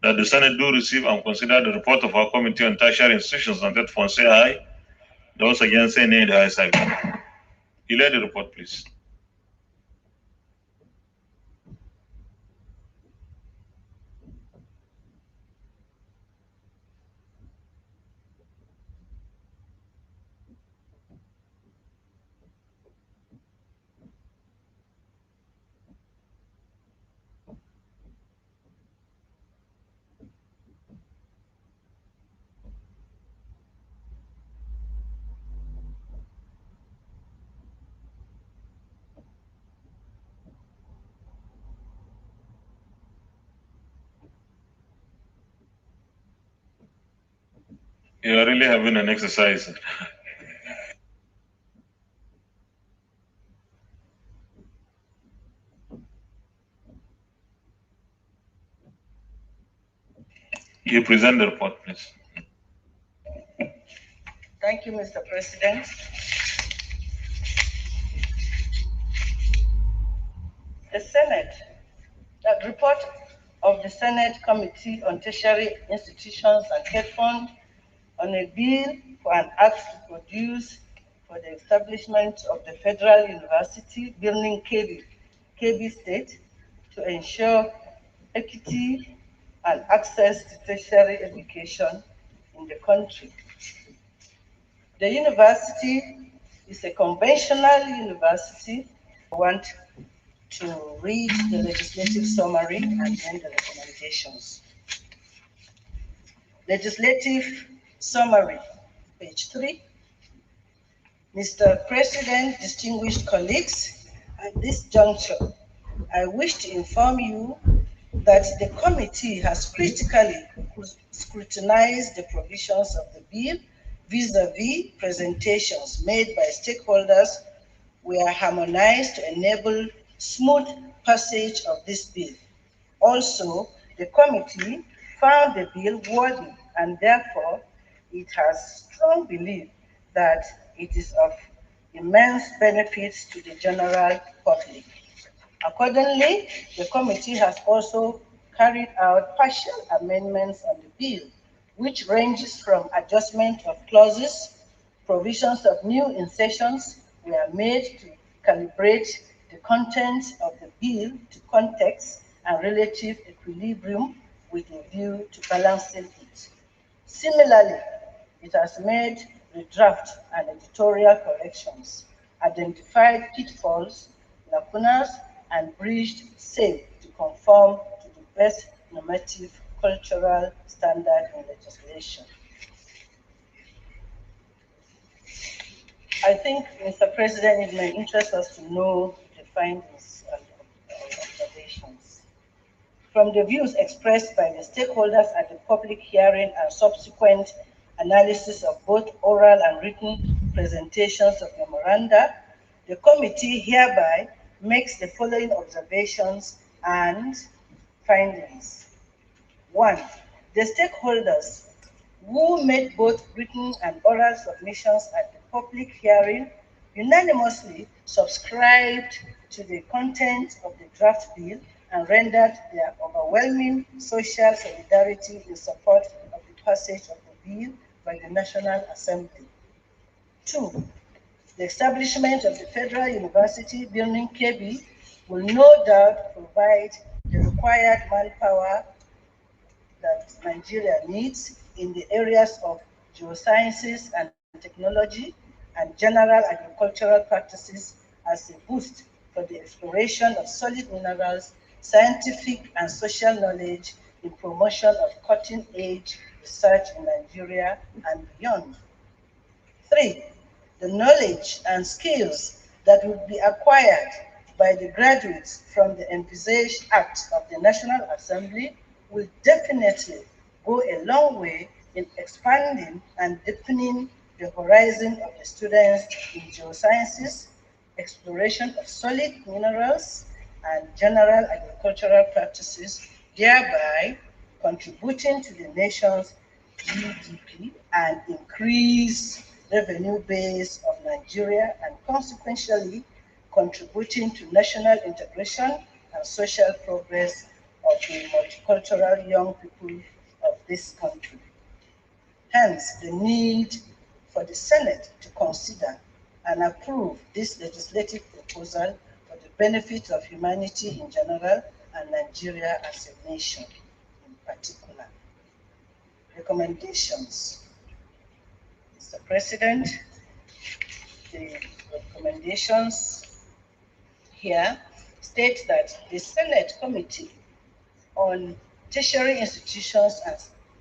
that the Senate do receive and consider the report of our Committee on Tertiary Institutions and Tech Fund, say aye. Those against, say nay. The ayes have it. Delay the report, please. You are really having an exercise. You present the report, please. Thank you, Mr. President. The Senate, the report of the Senate Committee on Tertiary Institutions and Tech Fund on a bill for an act to produce for the establishment of the Federal University building KB State to ensure equity and access to tertiary education in the country. The university is a conventional university. I want to read the legislative summary and then the recommendations. Legislative summary, page 3. Mr. President, distinguished colleagues, at this juncture, I wish to inform you that the committee has critically scrutinized the provisions of the bill vis-a-vis presentations made by stakeholders were harmonized to enable smooth passage of this bill. Also, the committee found the bill worthy and therefore it has strong belief that it is of immense benefits to the general public. Accordingly, the committee has also carried out partial amendments on the bill, which ranges from adjustment of clauses, provisions of new insertions were made to calibrate the content of the bill to context and relative equilibrium with a view to balancing it. Similarly, it has made redraft and editorial corrections, identified pitfalls, lacunas, and bridged same to conform to the best normative cultural standard in legislation. I think, Mr. President, it may interest us to know the findings and observations. From the views expressed by the stakeholders at the public hearing and subsequent analysis of both oral and written presentations of memoranda, the committee hereby makes the following observations and findings. 1. The stakeholders who made both written and oral submissions at the public hearing unanimously subscribed to the content of the draft bill and rendered their overwhelming social solidarity in support of passage of the bill by the National Assembly. 2. The establishment of the Federal University Building Kebbi will no doubt provide the required manpower that Nigeria needs in the areas of geosciences and technology and general agricultural practices as a boost for the exploration of solid minerals, scientific and social knowledge in promotion of cutting-edge research in Nigeria and beyond. 3. The knowledge and skills that would be acquired by the graduates from the envisaged Act of the National Assembly will definitely go a long way in expanding and deepening the horizon of the students in geosciences, exploration of solid minerals, and general agricultural practices, thereby contributing to the nation's GDP and increase revenue base of Nigeria and consequentially contributing to national integration and social progress of the multicultural young people of this country. Hence, the need for the Senate to consider and approve this legislative proposal for the benefit of humanity in general and Nigeria as a nation in particular. Recommendations. Mr. President, the recommendations here state that the Senate Committee on Tertiary Institutions and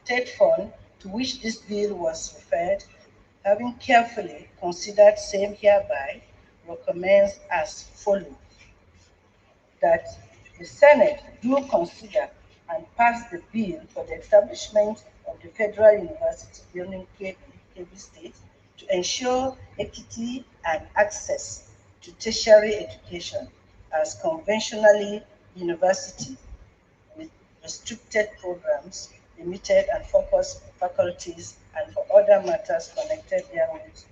State Fund to which this bill was referred, having carefully considered same hereby, recommends as follows: that the Senate do consider and pass the bill for the establishment of the Federal University Building Kebbi State to ensure equity and access to tertiary education as conventionally university with restricted programs, limited and focused faculties, and for other matters connected therewith.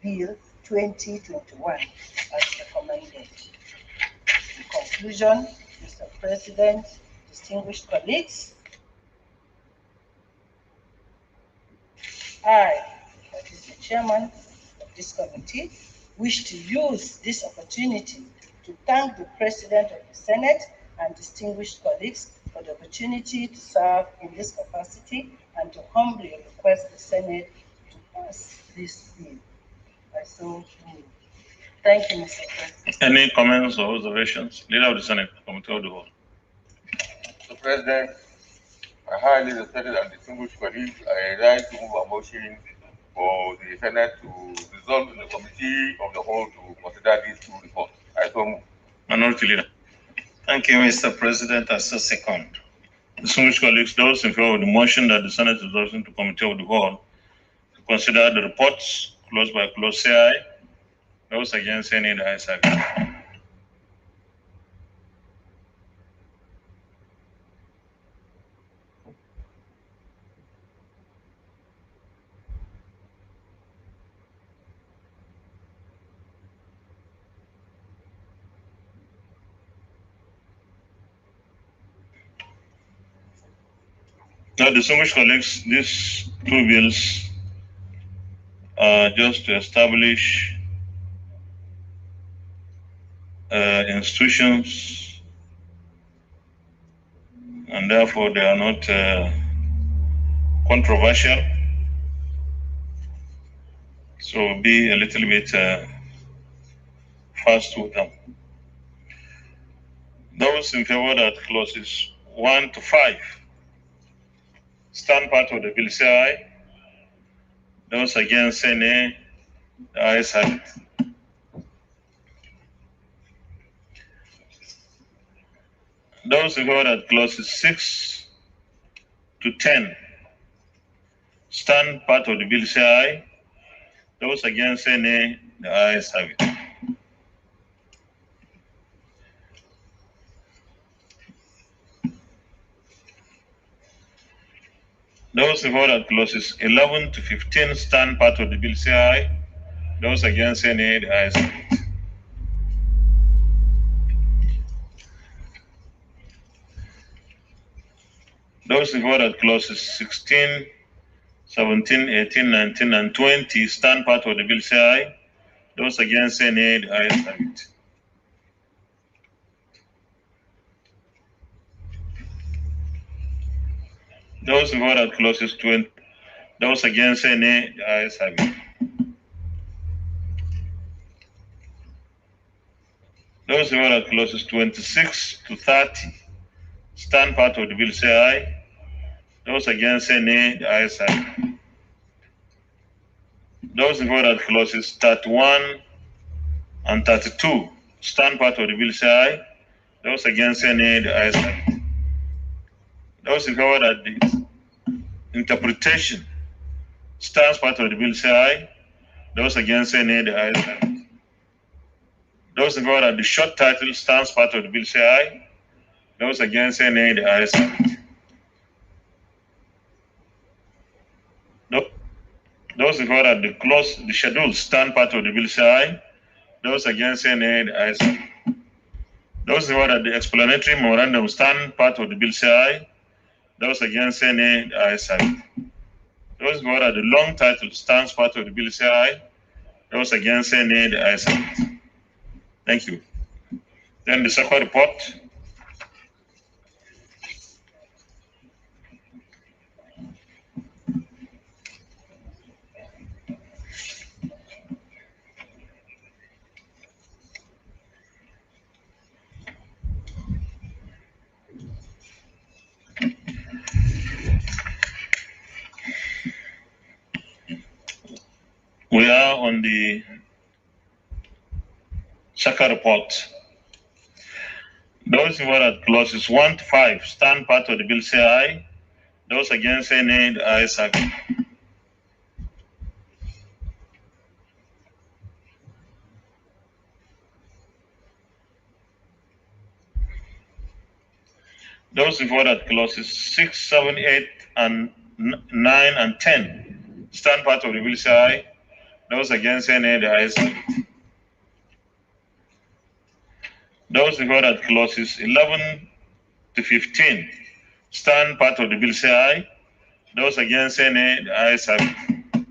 Bill 2021 as recommended. In conclusion, Mr. President, distinguished colleagues, I, that is the chairman of this committee, wish to use this opportunity to thank the President of the Senate and distinguished colleagues for the opportunity to serve in this capacity and to humbly request the Senate to pass this bill. I so move. Thank you, Mr. President. Any comments or observations? Leader of the Senate, Committee of the Whole. Mr. President, my highly respected and distinguished colleagues, I rise to move a motion for the Senate to resolve in the Committee of the Whole to consider these two reports. I so move. Minority Leader. Thank you, Mr. President. I so second. Distinguished colleagues, those in favor of the motion that the Senate resolves into Committee of the Whole to consider the reports close by close, say aye. Those against, say nay. The ayes have it. Now, distinguished colleagues, these two bills are just to establish institutions, and therefore they are not controversial. So be a little bit fast with them. Those in favor that clauses 1 to 5 stand part of the bill, say aye. Those against, say nay. The ayes have it. Those in favor that clauses 6 to 10 stand part of the bill, say aye. Those against, say nay. The ayes have it. Those in favor that clauses 11 to 15 stand part of the bill, say aye. Those against, say nay. The ayes have it. Those Those in favor that clauses 16, 17, 18, 19, and 20 stand part of the bill say aye. Those against say nay. The ayes have it. Those in favor that clauses 20, those against say nay. The ayes have it. Those in favor that clauses 26 to 30 stand part of the bill say aye. Those against say nay. The ayes have it. Those in favor that clauses 31 and 32 stand part of the bill say aye. Those against say nay. The ayes have it. Those in favor that the interpretation stands part of the bill say aye. Those against say nay. The ayes have it. Those in favor that the short title stands part of the bill say aye. Those against say nay. The ayes have it. Those in favor that the schedule stand part of the bill say aye. Those against say nay. The ayes have it. Those in favor that the explanatory memorandum stand part of the bill say aye. Those against say nay. The ayes have it. Those in favor that the long title stands part of the bill say aye. Those against say nay. The ayes have it. Thank you. Then the second report. We are on the second report. Those in favor that clauses 1 to 5 stand part of the bill say aye. Those against say nay. The ayes have it. Those in favor that clauses 6, 7, 8, and 9 and 10 stand part of the bill say aye. Those against say nay. The ayes have it. Those in favor that clauses 11 to 15 stand part of the bill say aye. Those against say nay. The ayes have it.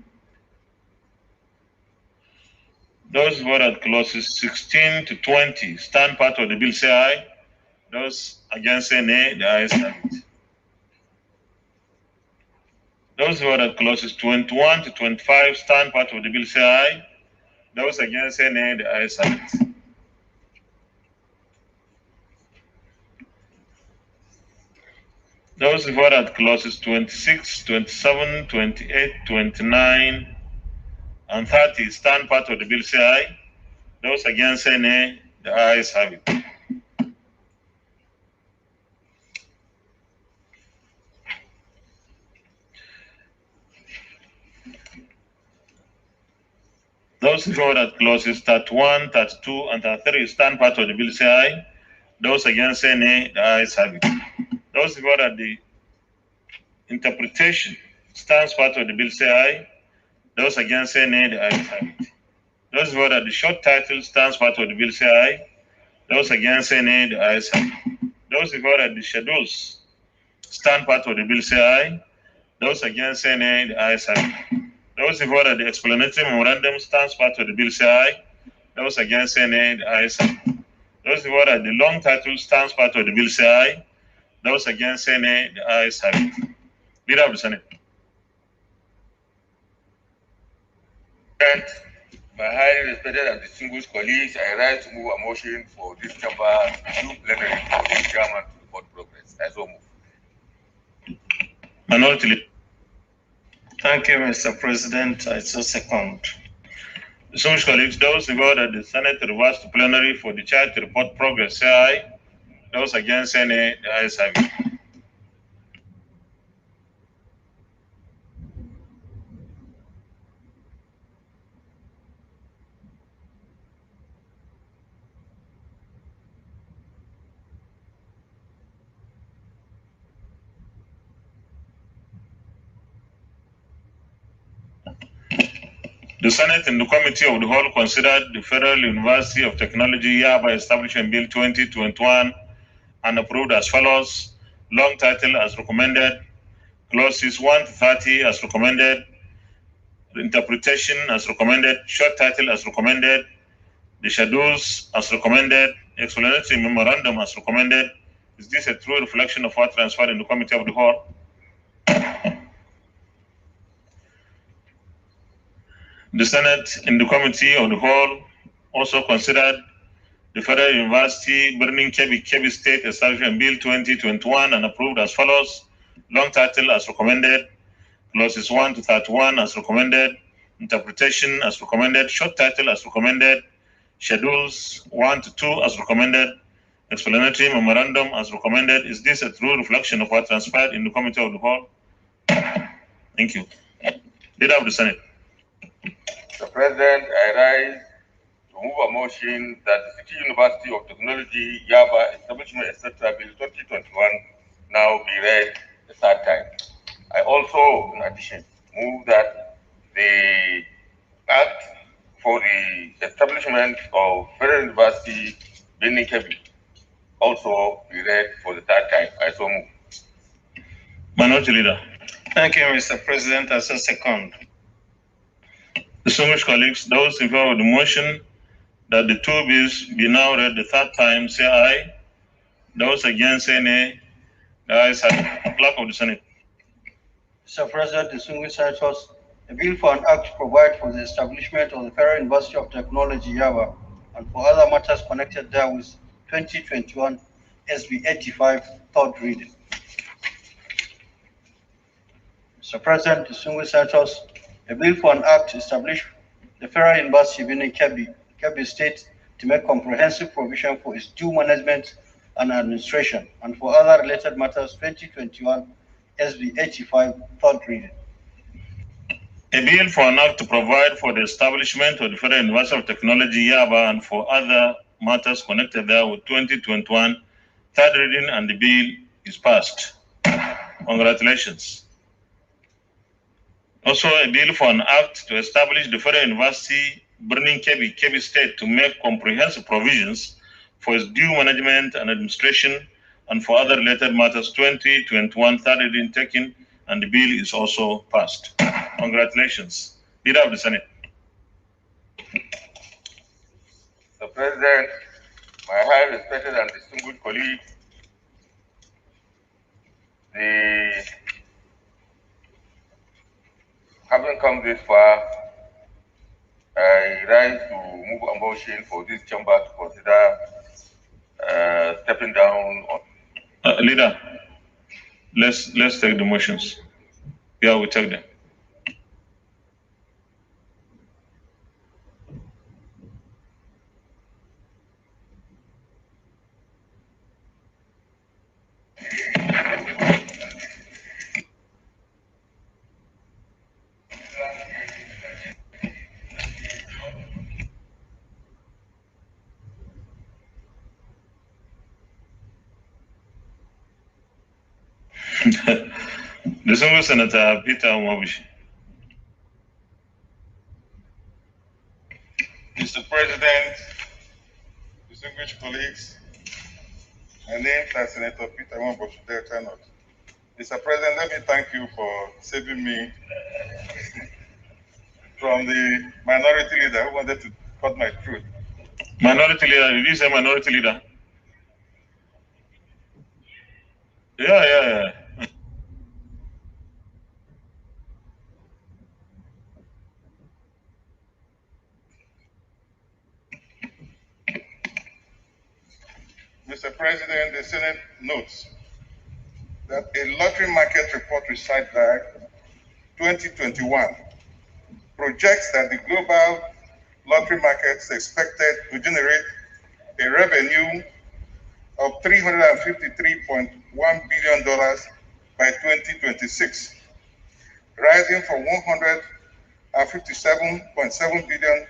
Those in favor that clauses 16 to 20 stand part of the bill say aye. Those against say nay. The ayes have it. Those in favor that clauses 21 to 25 stand part of the bill say aye. Those against say nay. The ayes have it. Those in favor that clauses 26, 27, 28, 29, and 30 stand part of the bill say aye. Those against say nay. The ayes have it. Those in favor that clauses 31, 32, and 33 stand part of the bill say aye. Those against say nay. The ayes have it. Those in favor that the interpretation stands part of the bill say aye. Those against say nay. The ayes have it. Those in favor that the short title stands part of the bill say aye. Those against say nay. The ayes have it. Those in favor that the schedules stand part of the bill say aye. Those against say nay. The ayes have it. Those in favor that the explanatory memorandum stands part of the bill say aye. Those against say nay. The ayes have it. Those in favor that the long title stands part of the bill say aye. Those against say nay. The ayes have it. Leader of the Senate. My highly respected and distinguished colleagues, I rise to move a motion for this chamber to plenary for the chairman to report progress. I so move. Minority Leader. Thank you, Mr. President. I so second. Distinguished colleagues, those in favor that the Senate reverse to plenary for the chair to report progress say aye. Those against say nay. The ayes have it. The Senate and the Committee of the Whole considered the Federal University of Technology hereby establishing Bill 2021 and approved as follows. Long title as recommended. Clauses 1 to 30 as recommended. Interpretation as recommended. Short title as recommended. The schedules as recommended. Explanatory memorandum as recommended. Is this a true reflection of what transpired in the Committee of the Whole? The Senate in the Committee of the Whole also considered the Federal University Burning Kebbi State Establishment Bill 2021 and approved as follows. Long title as recommended. Clauses 1 to 31 as recommended. Interpretation as recommended. Short title as recommended. Schedules 1 to 2 as recommended. Explanatory memorandum as recommended. Is this a true reflection of what transpired in the Committee of the Whole? Thank you. Leader of the Senate. Mr. President, I rise to move a motion that the City University of Technology, Yaba Establishment, etc. Bill 2021 now be read the third time. I also, in addition, move that the Act for the establishment of Federal University, Benin Kebbi, also be read for the third time. I so move. Minority Leader. Thank you, Mr. President. As a second. Distinguished colleagues, those in favor of the motion that the two bills be now read the third time, say aye. Those against, say nay. The ayes have it. Clerk of the Senate. Mr. President, distinguished senators, a bill for an act to provide for the establishment of the Federal University of Technology, Yaba, and for other matters connected therewith, 2021 SB 85, third reading. Mr. President, distinguished senators, a bill for an act to establish the Federal University Benin Kebbi State to make comprehensive provision for its due management and administration, and for other related matters, 2021 SB 85, third reading. A bill for an act to provide for the establishment of the Federal University of Technology, Yaba, and for other matters connected there with 2021, third reading, and the bill is passed. Congratulations. Also, a bill for an act to establish the Federal University Burning Kebbi State to make comprehensive provisions for its due management and administration and for other related matters, 2021 third reading taken, and the bill is also passed. Congratulations. Leader of the Senate. Mr. President, my highly respected and distinguished colleague, having come this far, I rise to move a motion for this chamber to consider stepping down on. Leader, let's take the motions. Yeah, we take them. Distinguished Senator Peter Umabushi. Mr. President, distinguished colleagues, my name is Senator Peter Umabushi, Delta North. Mr. President, let me thank you for saving me from the minority leader who wanted to cut my throat. Minority Leader, did you say Minority Leader? Yeah. Mr. President, the Senate notes that a lottery market report recited by 2021 projects that the global lottery market is expected to generate a revenue of $353.1 billion by 2026, rising from $157.7 billion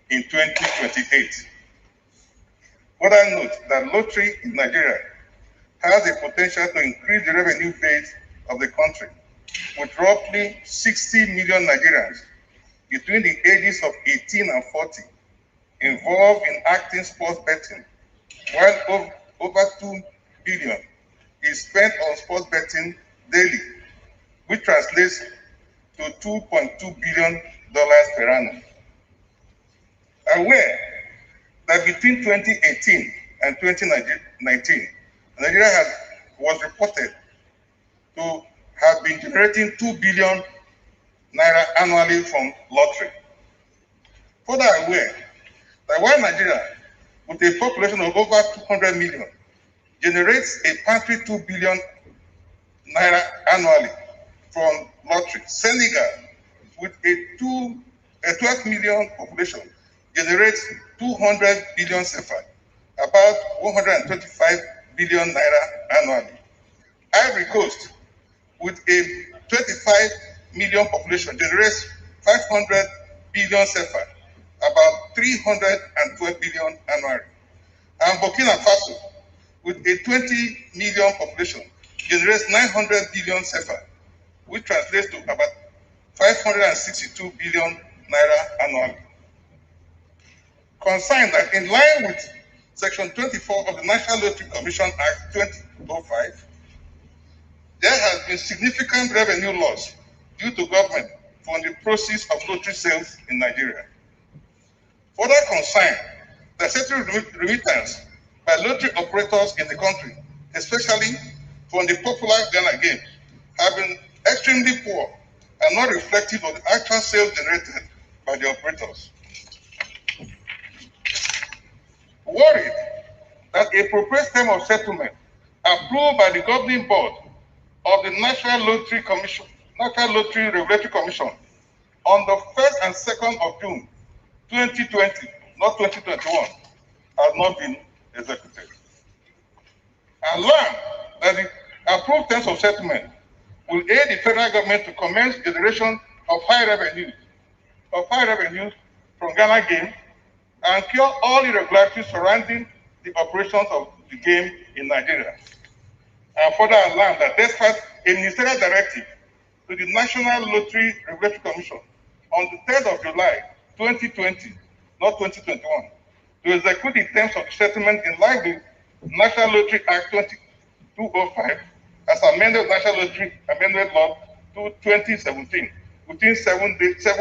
in 2028. Further note that lottery in Nigeria has the potential to increase the revenue base of the country, with roughly 60 million Nigerians between the ages of 18 and 40 involved in active sports betting, while over 2 billion is spent on sports betting daily, which translates to $2.2 billion per annum. Aware that between 2018 and 2019, Nigeria was reported to have been generating 2 billion naira annually from lottery. Further aware that while Nigeria, with a population of over 200 million, generates a paltry 2 billion naira annually from lottery, Senegal, with a 12 million population, generates 200 billion CFA, about 125 billion naira annually. Ivory Coast, with a 25 million population, generates 500 billion CFA, about 312 billion annually. And Burkina Faso, with a 20 million population, generates 900 billion CFA, which translates to about 562 billion naira annually. Concerned that in line with Section 24 of the National Lottery Commission Act 2005, there has been significant revenue loss due to government from the proceeds of lottery sales in Nigeria. Further concerned, the statutory remittance by lottery operators in the country, especially from the popular Ghana game, have been extremely poor and not reflective of the actual sales generated by the operators. Worried that a proposed term of settlement approved by the governing board of the National Lottery Regulatory Commission on the 1st and 2nd of June 2020, not 2021, has not been executed. Alarmed that the approved terms of settlement will aid the federal government to commence generation of high revenues from Ghana game and cure all irregularities surrounding the operations of the game in Nigeria. And further alarmed that despite a ministerial directive to the National Lottery Regulatory Commission on the 3rd of July 2020, not 2021, to execute the terms of the settlement in line with National Lottery Act 205 as amended National Lottery Amendment Law 2017. Within 7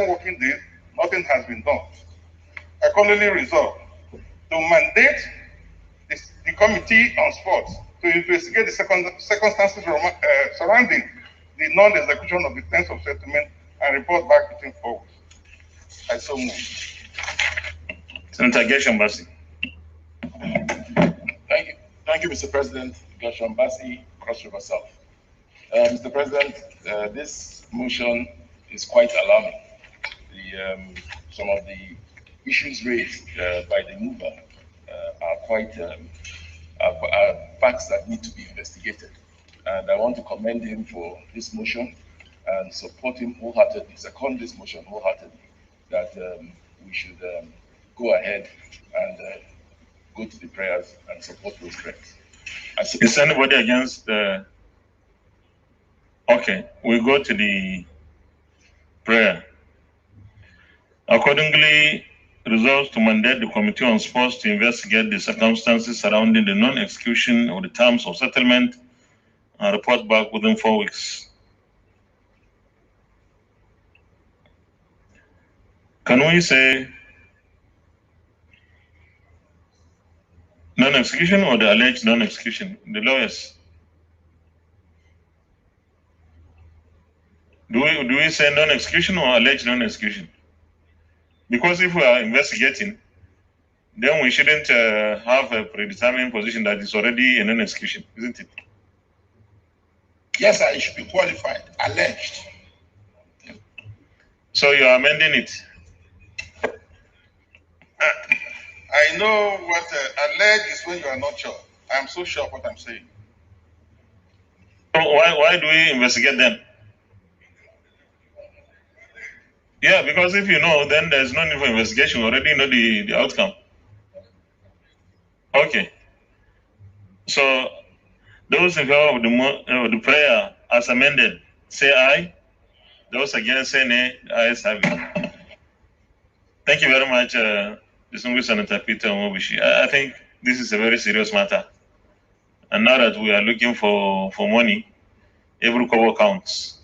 working days, nothing has been done. Accordingly resolved to mandate the Committee on Sports to investigate the circumstances surrounding the non-execution of the terms of settlement and report back within 4 weeks. I so move. Senator Geshambasi. Thank you, Mr. President. Geshambasi, Cross River South. Mr. President, this motion is quite alarming. Some of the issues raised by the mover are quite are facts that need to be investigated. And I want to commend him for this motion and support him wholeheartedly, second this motion wholeheartedly, that we should go ahead and go to the prayers and support those prayers. Is anybody against the... Okay, we go to the prayer. Accordingly, resolves to mandate the Committee on Sports to investigate the circumstances surrounding the non-execution of the terms of settlement and report back within 4 weeks. Can we say non-execution or the alleged non-execution? The lawyers. Do we say non-execution or alleged non-execution? Because if we are investigating, then we shouldn't have a predetermined position that is already a non-execution, isn't it? Yes, sir, it should be qualified, alleged. So you are amending it? I know what alleged is when you are not sure. I'm so sure of what I'm saying. So why do we investigate them? Yeah, because if you know, then there's no need for investigation. We already know the outcome. Okay. So those in favor of the prayer as amended, say aye. Those against, say nay. The ayes have it. Thank you very much, distinguished Senator Peter Omobishi. I think this is a very serious matter. And now that we are looking for money, every cover counts.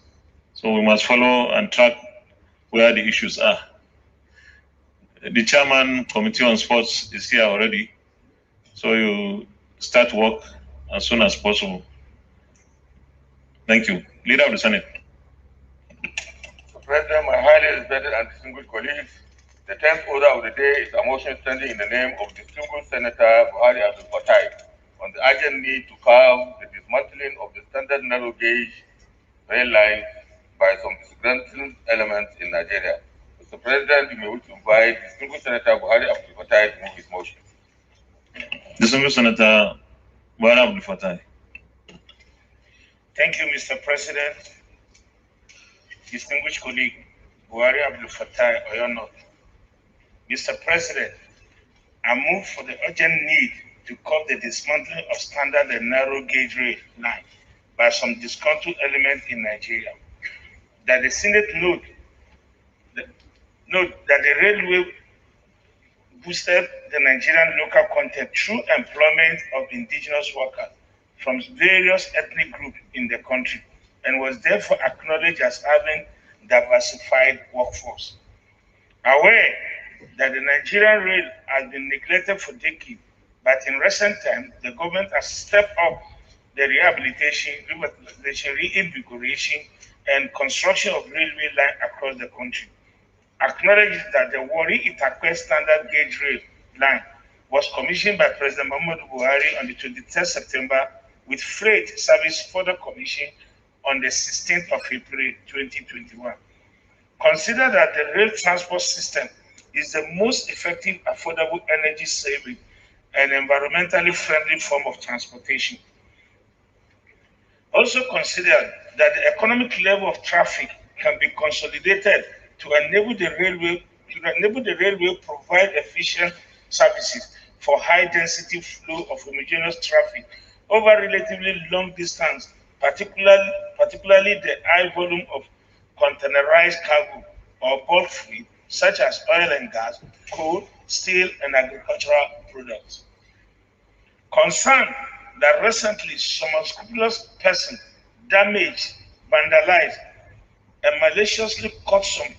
So we must follow and track where the issues are. The chairman, Committee on Sports, is here already. So you start work as soon as possible. Thank you. Leader of the Senate. Mr. President, my highly respected and distinguished colleagues, the 10th order of the day is a motion standing in the name of distinguished Senator Buhari Abdul Fatai on the urgent need to curb the dismantling of the standard narrow gauge rail line by some disgruntled elements in Nigeria. Mr. President, you may wish to invite distinguished Senator Buhari Abdul Fatai to move his motion. Distinguished Senator Buhari Abdul Fatai. Thank you, Mr. President. Distinguished colleague Buhari Abdul Fatai Oyono. Mr. President, I move for the urgent need to curb the dismantling of standard and narrow gauge rail line by some disgruntled element in Nigeria. That the Senate note that the railway boosted the Nigerian local content through employment of indigenous workers from various ethnic groups in the country and was therefore acknowledged as having diversified workforce. Aware that the Nigerian rail has been neglected for decades, but in recent times, the government has stepped up the rehabilitation, reinvigoration, and construction of railway lines across the country. Acknowledged that the Warri Itakwe standard gauge rail line was commissioned by President Muhammadu Buhari on the 23rd September, with freight service further commissioned on the 16th of April 2021. Consider that the rail transport system is the most effective, affordable, energy-saving, and environmentally friendly form of transportation. Also consider that the economic level of traffic can be consolidated to enable the railway provide efficient services for high density flow of homogeneous traffic over relatively long distance, particularly the high volume of containerized cargo or bulk freight, such as oil and gas, coal, steel, and agricultural products. Concerned that recently some unscrupulous person damaged, vandalized, and maliciously cut some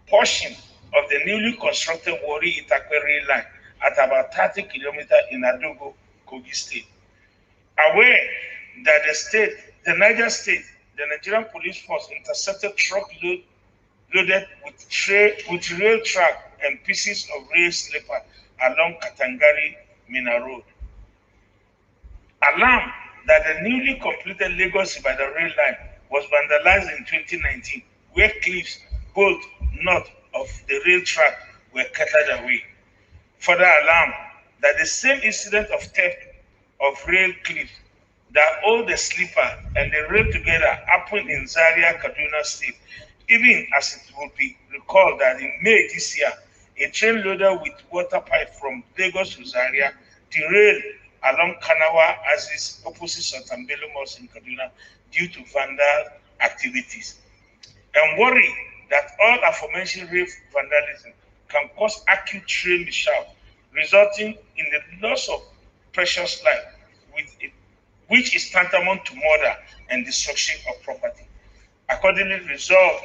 portion of the newly constructed Warri Itakwe rail line at about 30 kilometers in Adogo, Kogi State. Aware that the Nigerian police force intercepted truck loaded with rail track and pieces of rail slipper along Katangari Mina Road. Alarm that the newly completed Lagos-Ibadan rail line was vandalized in 2019, where cliffs both north of the rail track were cutted away. Further alarm that the same incident of theft of rail cliffs that hold the sleeper and the rail together happened in Zaria, Kaduna State, even as it will be recalled that in May this year, a train loaded with water pipe from Lagos to Zaria derailed along Kanawa Aziz opposite Sultan Bello Mosque in Kaduna due to vandal activities. And worry that all aforementioned rail vandalism can cause acute train mishap, resulting in the loss of precious life, which is tantamount to murder and destruction of property. Accordingly resolved,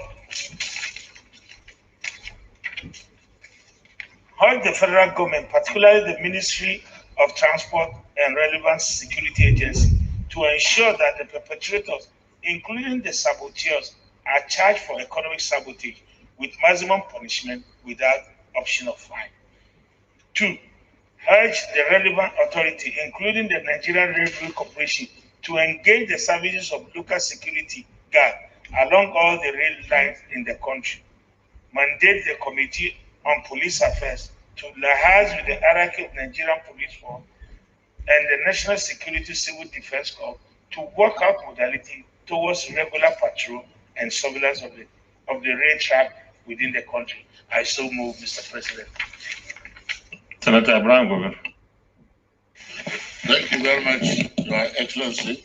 urge the federal government, particularly the Ministry of Transport and relevant security agencies, to ensure that the perpetrators, including the saboteurs, are charged for economic sabotage with maximum punishment without option of fine. 2. Urge the relevant authority, including the Nigerian Railway Corporation, to engage the services of local security guard along all the rail lines in the country. Mandate the Committee on Police Affairs to liaise with the hierarchy of Nigerian Police Force and the National Security Civil Defense Corps to work out modality towards regular patrol and surveillance of the rail track within the country. I so move, Mr. President. Senator Abraham Gover. Thank you very much, Your Excellency.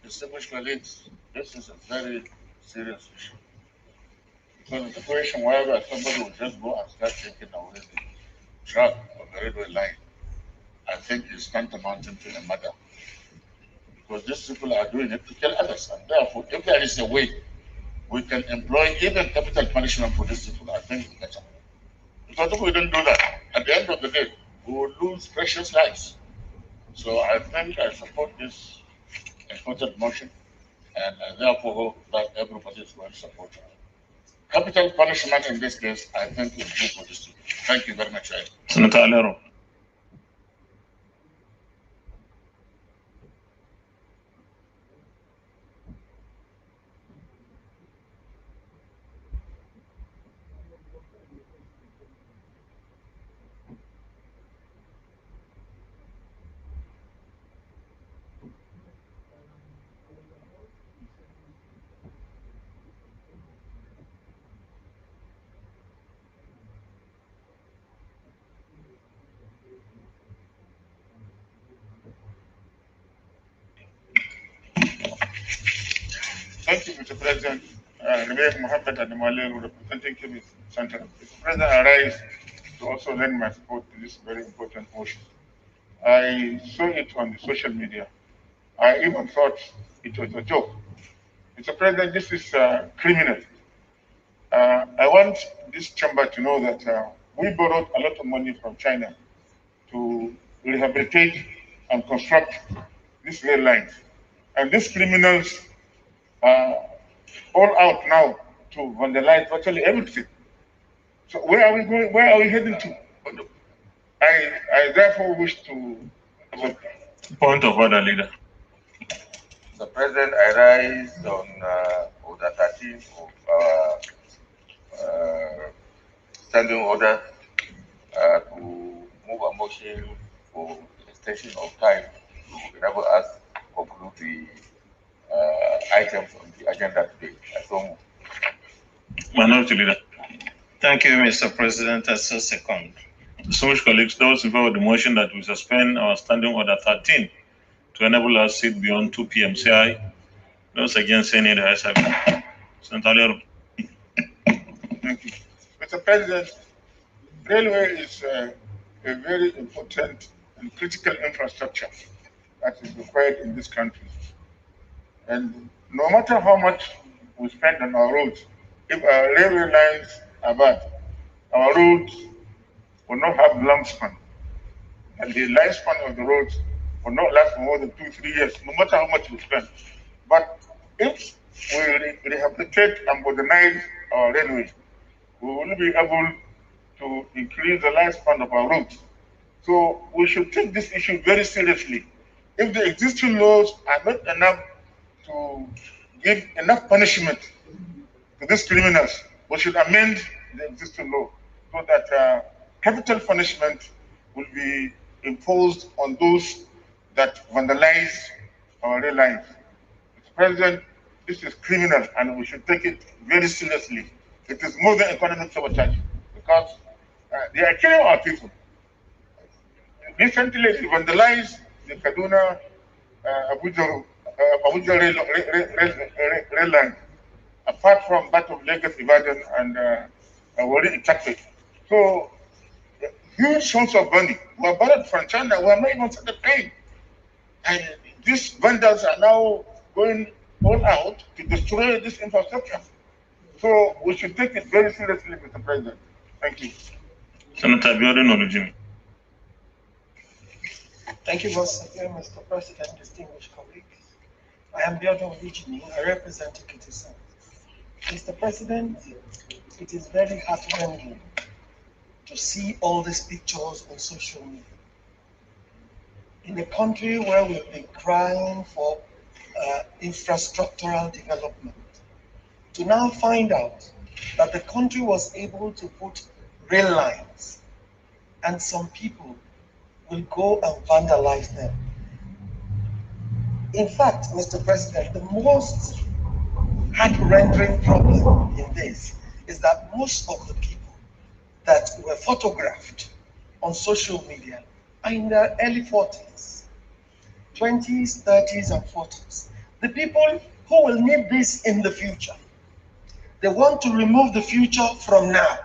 Distinguished colleagues, this is a very serious issue. Because the situation whereby somebody will just go and start taking away the track of the railway line, I think is tantamount to a murder. because these people are doing it to kill others. And therefore, if there is a way we can employ even capital punishment for these people, I think it's better. Because if we don't do that, at the end of the day, we will lose precious lives. So I think I support this important motion, and I therefore hope that everybody is going to support it. Capital punishment in this case, I think, is good for this people. Thank you very much. Senator Alero. Thank you, Mr. President. Rebecca Mohammed Ademale, representing Kebbi Center. Mr. President, I rise to also lend my support to this very important motion. I saw it on the social media. I even thought it was a joke. Mr. President, this is criminal. I want this chamber to know that we borrowed a lot of money from China to rehabilitate and construct these rail lines. And these criminals are all out now to vandalize virtually everything. So where are we going? Where are we heading to? I therefore wish to. Point of order, leader. Mr. President, I rise on order 13 of our standing order to move a motion for extension of time to enable us to conclude the items on the agenda today. I so move. Minority leader. Thank you, Mr. President. I so second. Distinguished colleagues, those in favor of the motion that we suspend our standing order 13 to enable us to sit beyond 2 p.m. say aye. Those against say nay, the ayes have it. Senator Alero. Thank you. Mr. President, railway is a very important and critical infrastructure that is required in this country. And no matter how much we spend on our roads, if our railway lines are bad, our roads will not have lifespan. And the lifespan of the roads will not last for more than 2-3 years, no matter how much we spend. But if we rehabilitate and modernize our railways, we will be able to increase the lifespan of our roads. So we should take this issue very seriously. If the existing laws are not enough to give enough punishment to these criminals, we should amend the existing law so that capital punishment will be imposed on those that vandalize our rail lines. Mr. President, this is criminal and we should take it very seriously. It is more than economic sabotage because they are killing our people. Recently, they vandalized the Kaduna Abuja rail line, apart from that of Lagos, Ibadan, and Warri Itakpe. So, huge sums of money were borrowed from China, were not even paying. And these vendors are now going all out to destroy this infrastructure. So, we should take it very seriously, Mr. President. Thank you. Senator Biodun Olujimi. Thank you once again, Mr. President, distinguished colleagues. I am Biodun Olujimi. I represent Ekiti South. Mr. President, it is very heartrending to see all these pictures on social media. In a country where we've been crying for infrastructural development, to now find out that the country was able to put rail lines and some people will go and vandalize them. In fact, Mr. President, the most heart-rendering problem in this is that most of the people that were photographed on social media are in their early 40s, 20s, 30s, and 40s. The people who will need this in the future. They want to remove the future from now.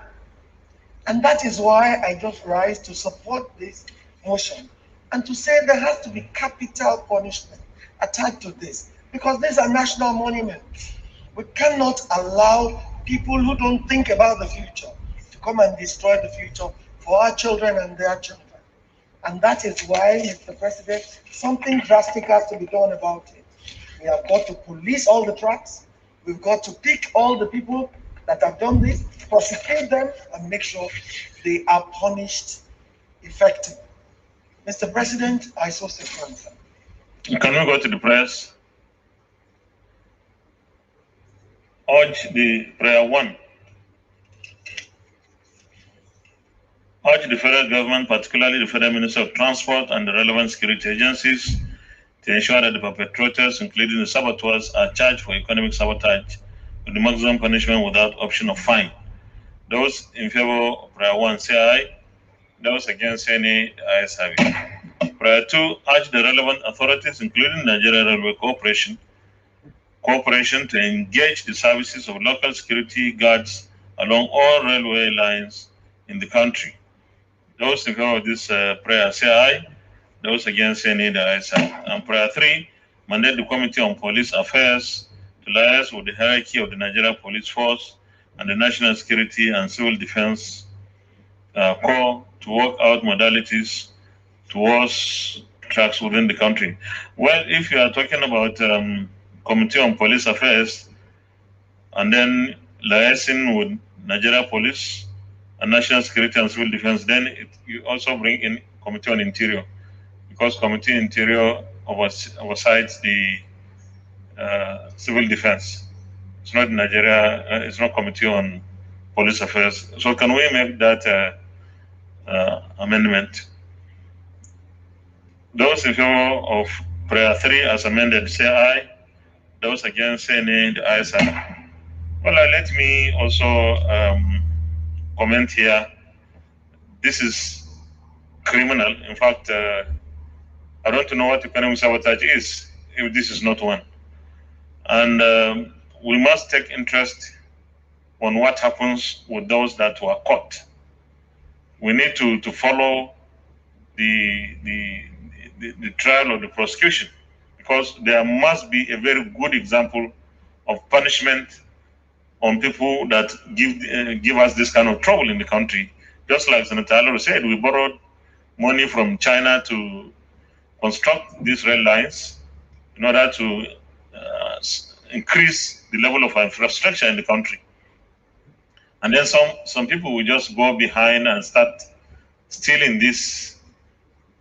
And that is why I just rise to support this motion and to say there has to be capital punishment. attached to this, because these are national monuments. We cannot allow people who don't think about the future to come and destroy the future for our children and their children. And that is why, Mr. President, something drastic has to be done about it. We have got to police all the tracks. We've got to pick all the people that have done this, prosecute them, and make sure they are punished effectively. Mr. President, I so second. Can we go to the prayers? Urge the prayer 1. Urge the federal government, particularly the Federal Minister of Transport and the relevant security agencies, to ensure that the perpetrators, including the saboteurs, are charged for economic sabotage with the maximum punishment without option of fine. Those in favor of prayer 1 say aye. Those against say nay. The ayes have it. Prayer 2, urge the relevant authorities, including Nigeria Railway Corporation, to engage the services of local security guards along all railway lines in the country. Those in favor of this prayer say aye. Those against say nay. The ayes have it. And prayer 3, mandate the Committee on Police Affairs to liaise with the hierarchy of the Nigeria Police Force and the National Security and Civil Defense Corps to work out modalities towards tracks within the country. Well, if you are talking about Committee on Police Affairs and then liaising with Nigeria Police and National Security and Civil Defense, then you also bring in Committee on Interior, because Committee Interior oversights the Civil Defense. It's not Nigeria, it's not Committee on Police Affairs. So can we make that amendment? Those in favor of prayer 3 as amended say aye. Those against say nay. The ayes have it. Well, let me also comment here. This is criminal. In fact, I don't know what economic sabotage is if this is not one. And we must take interest on what happens with those that were caught. We need to follow the trial or the prosecution, because there must be a very good example of punishment on people that give us this kind of trouble in the country. Just like Senator Alaro said, we borrowed money from China to construct these rail lines in order to increase the level of infrastructure in the country. And then some people will just go behind and start stealing this,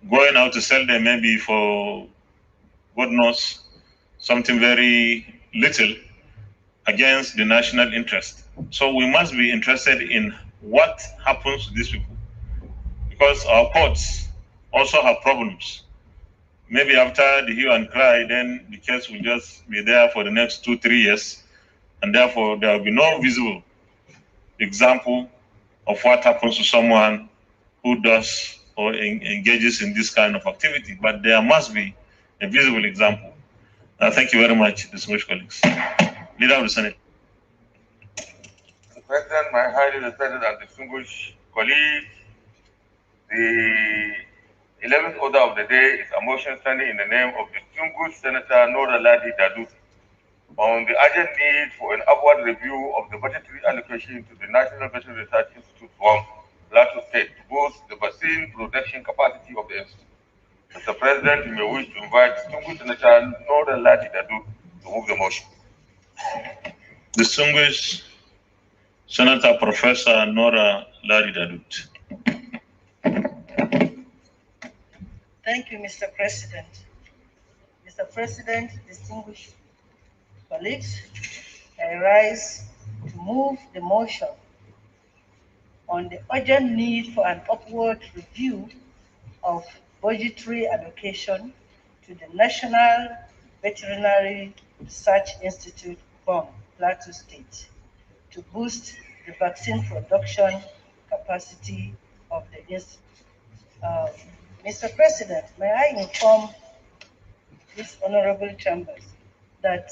going out to sell them maybe for, God knows, something very little against the national interest. So we must be interested in what happens to these people, because our courts also have problems. Maybe after the hue and cry, then the case will just be there for the next 2-3 years, and therefore there will be no visible example of what happens to someone who does or engages in this kind of activity. But there must be a visible example. Thank you very much, distinguished colleagues. Leader of the Senate. Mr. President, my highly respected and distinguished colleagues, the 11th order of the day is a motion standing in the name of distinguished Senator Nora Ladi Dadu on the urgent need for an upward review of the budgetary allocation to the National Veterinary Research Institute from Plateau State to boost the vaccine production capacity of the institute. Mr. President, you may wish to invite distinguished Senator Nora Ladi Dadu to move the motion. Distinguished Senator Professor Nora Ladi Dadu. Thank you, Mr. President. Mr. President, distinguished colleagues, I rise to move the motion on the urgent need for an upward review of budgetary allocation to the National Veterinary Research Institute, BOM, Plateau State, to boost the vaccine production capacity of the institute. Mr. President, may I inform this honorable chambers that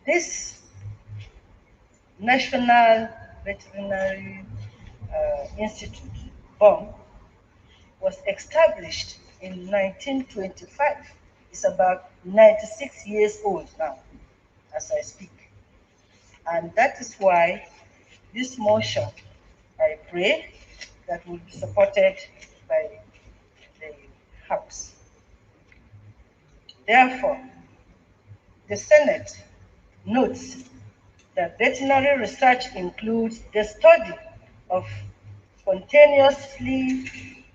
this National Veterinary Institute, BOM, was established in 1925 is about 96 years old now, as I speak. And that is why this motion, I pray, that will be supported by the House. Therefore, the Senate notes that veterinary research includes the study of spontaneously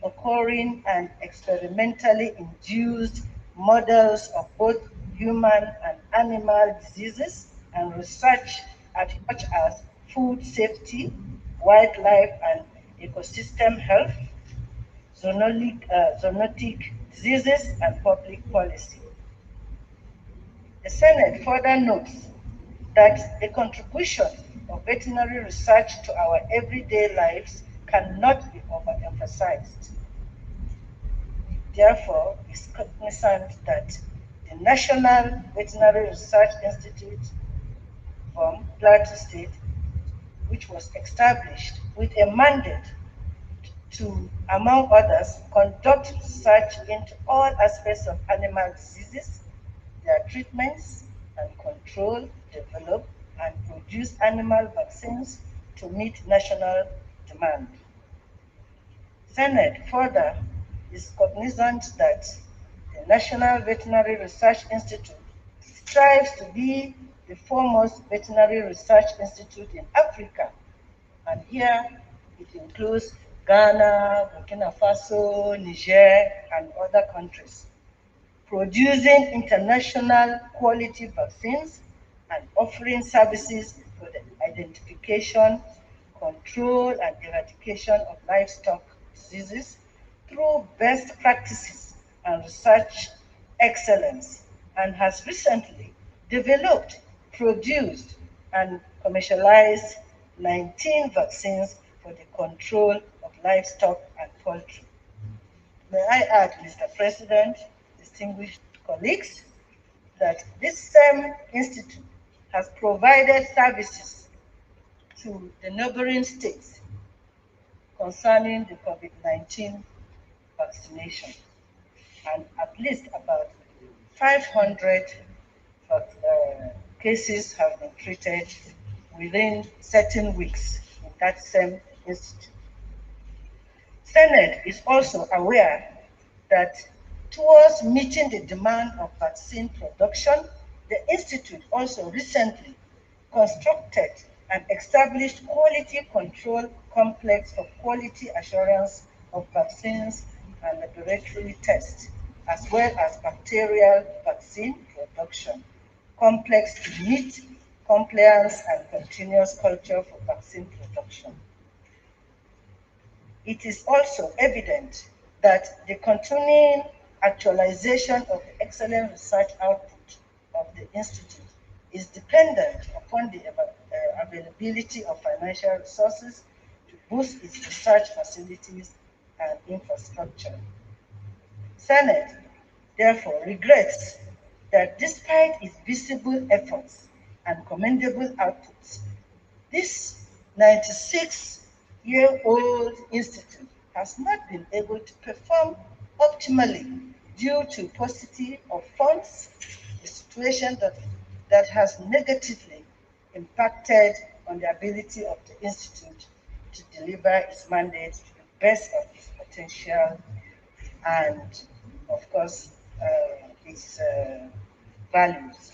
occurring and experimentally induced models of both human and animal diseases and research at such as food safety, wildlife and ecosystem health, zoonotic diseases, and public policy. The Senate further notes that the contribution of veterinary research to our everyday lives cannot be overemphasized. Therefore, it's cognizant that the National Veterinary Research Institute from Plateau State, which was established with a mandate to, among others, conduct research into all aspects of animal diseases, their treatments and control, develop and produce animal vaccines to meet national demand. Senate further is cognizant that the National Veterinary Research Institute strives to be the foremost veterinary research institute in Africa, and here it includes Ghana, Burkina Faso, Niger, and other countries, producing international quality vaccines and offering services for the identification, control, and eradication of livestock diseases through best practices and research excellence, and has recently developed, produced, and commercialized 19 vaccines for the control of livestock and poultry. May I add, Mr. President, distinguished colleagues, that this same institute has provided services to the neighboring states concerning the COVID-19 vaccination, and at least about 500 cases have been treated within certain weeks in that same institute. Senate is also aware that towards meeting the demand of vaccine production, the Institute also recently constructed and established quality control complex for quality assurance of vaccines and laboratory tests, as well as bacterial vaccine production, complex to meet compliance and continuous culture for vaccine production. It is also evident that the continuing actualization of the excellent research output of the Institute is dependent upon the availability of financial resources to boost its research facilities and infrastructure. Senate therefore regrets that despite its visible efforts and commendable outputs, this 96-year-old institute has not been able to perform optimally due to paucity of funds, a situation that has negatively impacted on the ability of the institute to deliver its mandate to the best of its potential and, of course, its values.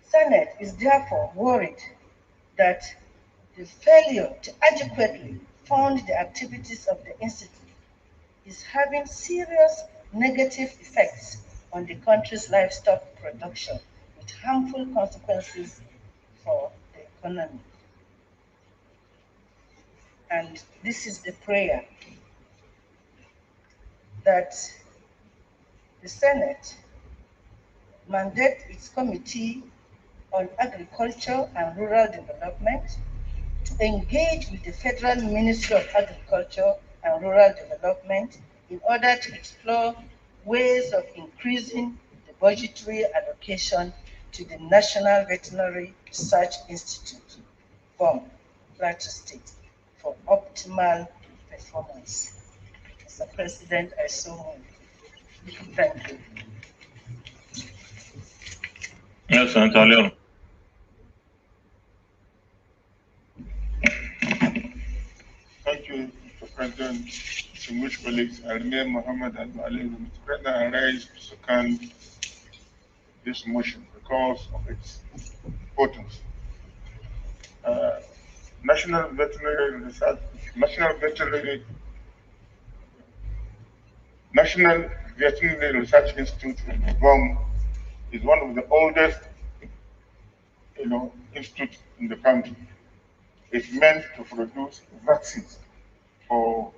Senate is therefore worried that the failure to adequately fund the activities of the Institute is having serious negative effects on the country's livestock production, with harmful consequences for the economy. And this is the prayer that the Senate mandate its Committee on Agriculture and Rural Development to engage with the Federal Ministry of Agriculture and Rural Development in order to explore ways of increasing the budgetary allocation to the National Veterinary Research Institute from Plateau State for optimal performance. Mr. President, I so move. Thank you. Yes, Senator Leon. Thank you, Mr. President, distinguished colleagues. I remain Muhammad Al-Ali. Mr. President, I rise to second this motion because of its importance. National Veterinary Research, National Veterinary Research Institute in Guam is one of the oldest, institutes in the country. It's meant to produce vaccines for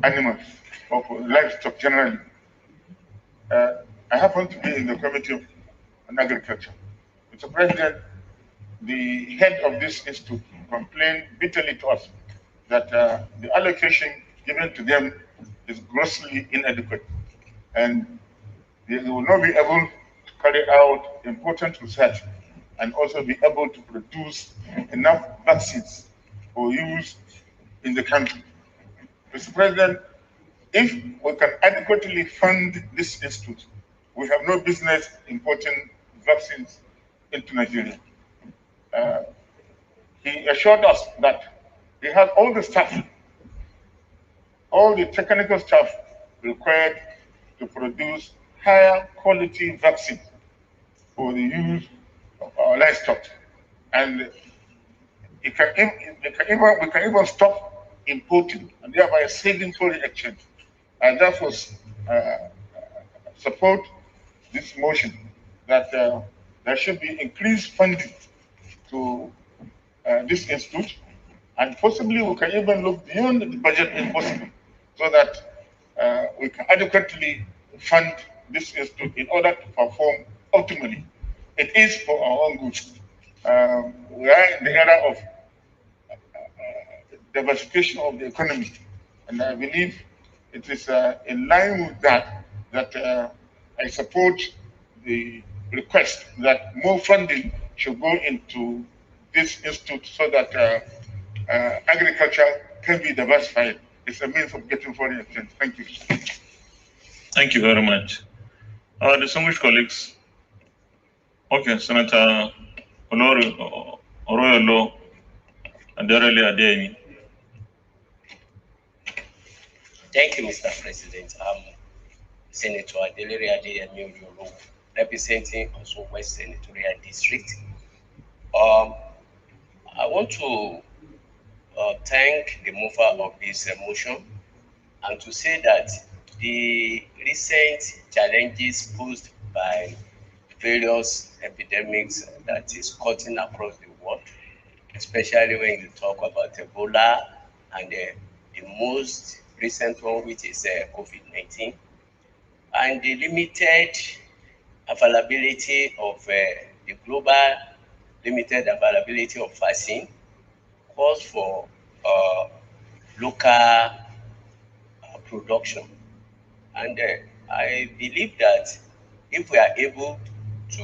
animals or for livestock generally. I happen to be in the Committee on Agriculture. Mr. President, the head of this institute complained bitterly to us that the allocation given to them is grossly inadequate, and they will not be able to carry out important research and also be able to produce enough vaccines for use in the country. Mr. President, if we can adequately fund this institute, we have no business importing vaccines into Nigeria. He assured us that he has all the staff, all the technical staff required to produce higher quality vaccine for the use of our livestock. And we can even stop importing and thereby saving foreign exchange. And therefore support this motion that there should be increased funding to this institute, and possibly we can even look beyond the budget if possible, so that we can adequately fund this institute in order to perform optimally. It is for our own good. We are in the era of diversification of the economy, and I believe it is in line with that I support the request that more funding should go into this institute so that agriculture can be diversified. It's a means of getting foreign exchange. Thank you. Thank you very much. Distinguished colleagues. Okay, Senator Oroyolo Aderele Adeyemi. Thank you, Mr. President. I'm Senator Adelere Adeyemi Oroyolo, representing also West Senatorial District. I want to thank the mover of this motion and to say that the recent challenges posed by various epidemics that is cutting across the world, especially when you talk about Ebola and the most recent one, which is COVID-19, and the limited availability of the global limited availability of vaccine calls for local production. And I believe that if we are able to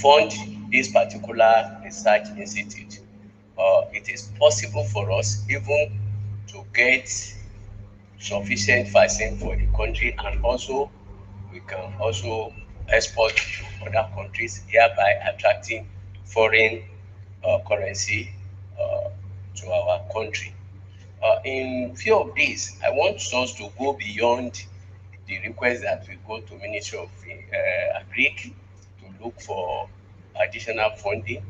fund this particular research institute, it is possible for us even to get sufficient vaccine for the country, and also we can also export to other countries, thereby attracting foreign currency to our country. In view of this, I want us to go beyond the request that we go to Ministry of Agric to look for additional funding,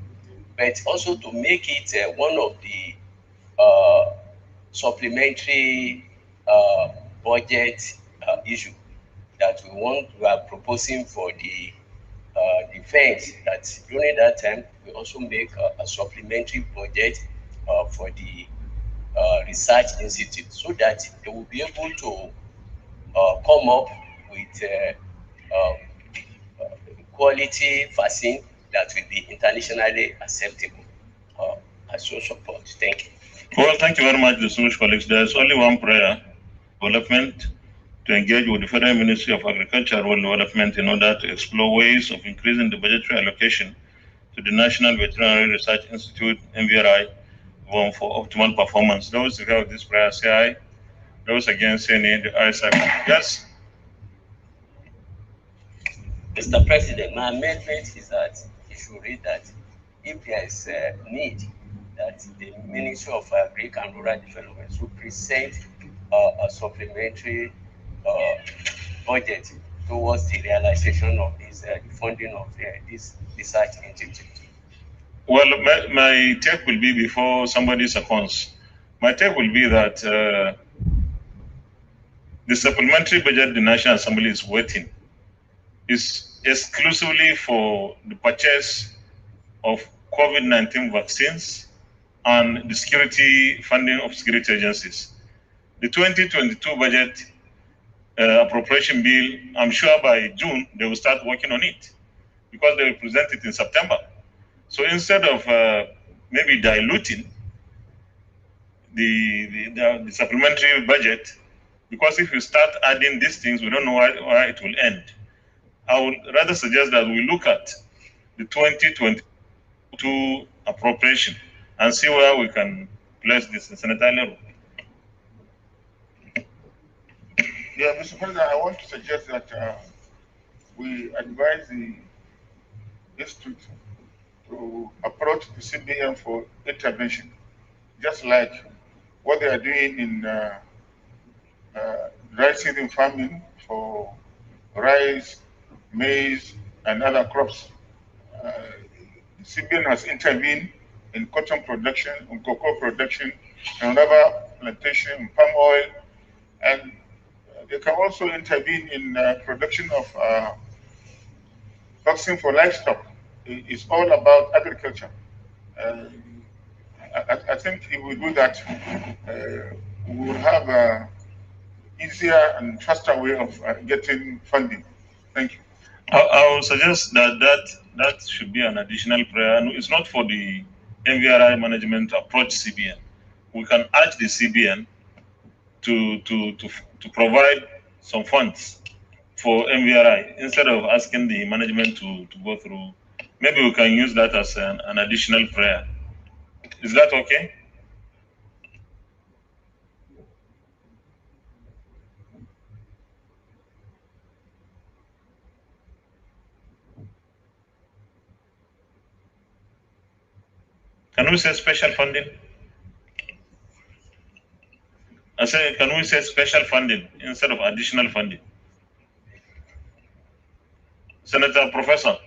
but also to make it one of the supplementary budget issue that we are proposing for the defense, that during that time we also make a supplementary budget for the research institute, so that they will be able to come up with quality vaccine that will be internationally acceptable. I so support. Thank you. Well, thank you very much, distinguished colleagues. There is only one prayer: development, to engage with the Federal Ministry of Agriculture and Rural Development in order to explore ways of increasing the budgetary allocation to the National Veterinary Research Institute, NVRI, for optimal performance. Those who have this prayer say aye. Those against, say nay. The ayes have it. Yes. Mr. President, my amendment is that you should read that if there is a need, that the Ministry of Agric and Rural Development should present a supplementary budget towards the realization of this funding of this research institute. Well, my take will be before somebody seconds. My take will be that the supplementary budget the National Assembly is waiting is exclusively for the purchase of COVID-19 vaccines and the security funding of security agencies. The 2022 budget appropriation bill, I'm sure by June they will start working on it because they will present it in September. So instead of maybe diluting the supplementary budget, because if you start adding these things, we don't know why it will end. I would rather suggest that we look at the 2022 appropriation and see where we can place this in sanitary level. Yeah, Mr. President, I want to suggest that we advise the institute to approach the CBN for intervention, just like what they are doing in dry season farming for rice, maize, and other crops. The CBN has intervened in cotton production, in cocoa production, and rubber plantation, palm oil, and they can also intervene in production of vaccine for livestock. It's all about agriculture. I think if we do that, we will have an easier and faster way of getting funding. Thank you. I will suggest that should be an additional prayer. And it's not for the MVRI management to approach CBN. We can urge the CBN to provide some funds for MVRI instead of asking the management to go through. Maybe we can use that as an additional prayer. Is that okay? Can we say special funding? I say, can we say special funding instead of additional funding? Senator Professor.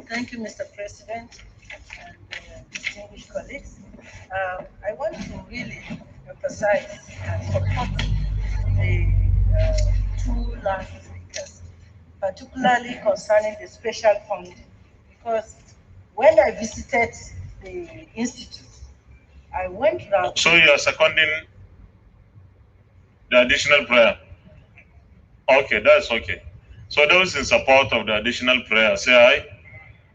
Thank you, Mr. President and distinguished colleagues. I want to really emphasize and support the two last speakers, particularly concerning the special funding, because when I visited the institute, I went round. So you are seconding the additional prayer? Okay, that's okay. So those in support of the additional prayer, say aye.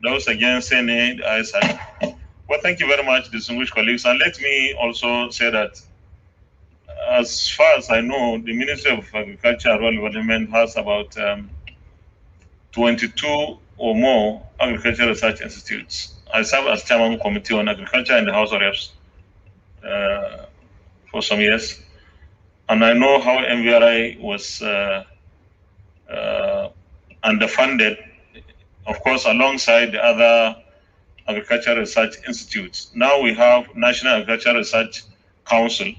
Those against, say nay. The ayes have it. Well, thank you very much, distinguished colleagues. And let me also say that, as far as I know, the Ministry of Agriculture and Rural Development has about 22 or more agricultural research institutes. I serve as chairman of the Committee on Agriculture in the House of Reps for some years. And I know how MVRI was underfunded, of course, alongside the other agricultural research institutes. Now we have National Agricultural Research Council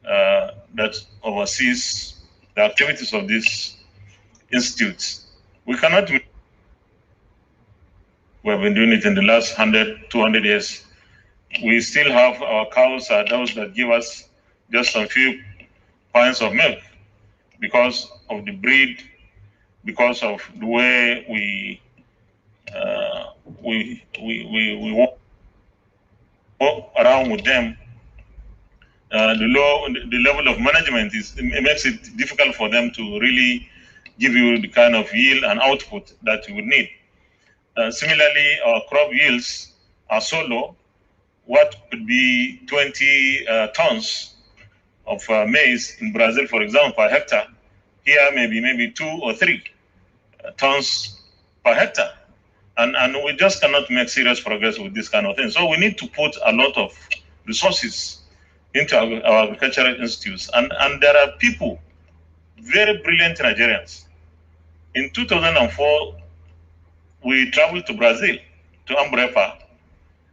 that oversees the activities of these institutes. We cannot, we have been doing it in the last 100, 200 years. We still have our cows are those that give us just a few pints of milk because of the breed, because of the way we walk around with them. The level of management it makes it difficult for them to really give you the kind of yield and output that you would need. Similarly, our crop yields are so low. What could be 20 tons of maize in Brazil, for example, per hectare, here maybe 2 or 3 tons per hectare. And we just cannot make serious progress with this kind of thing. So we need to put a lot of resources into our agricultural institutes. And there are people, very brilliant Nigerians. In 2004, we traveled to Brazil, to Embrapa.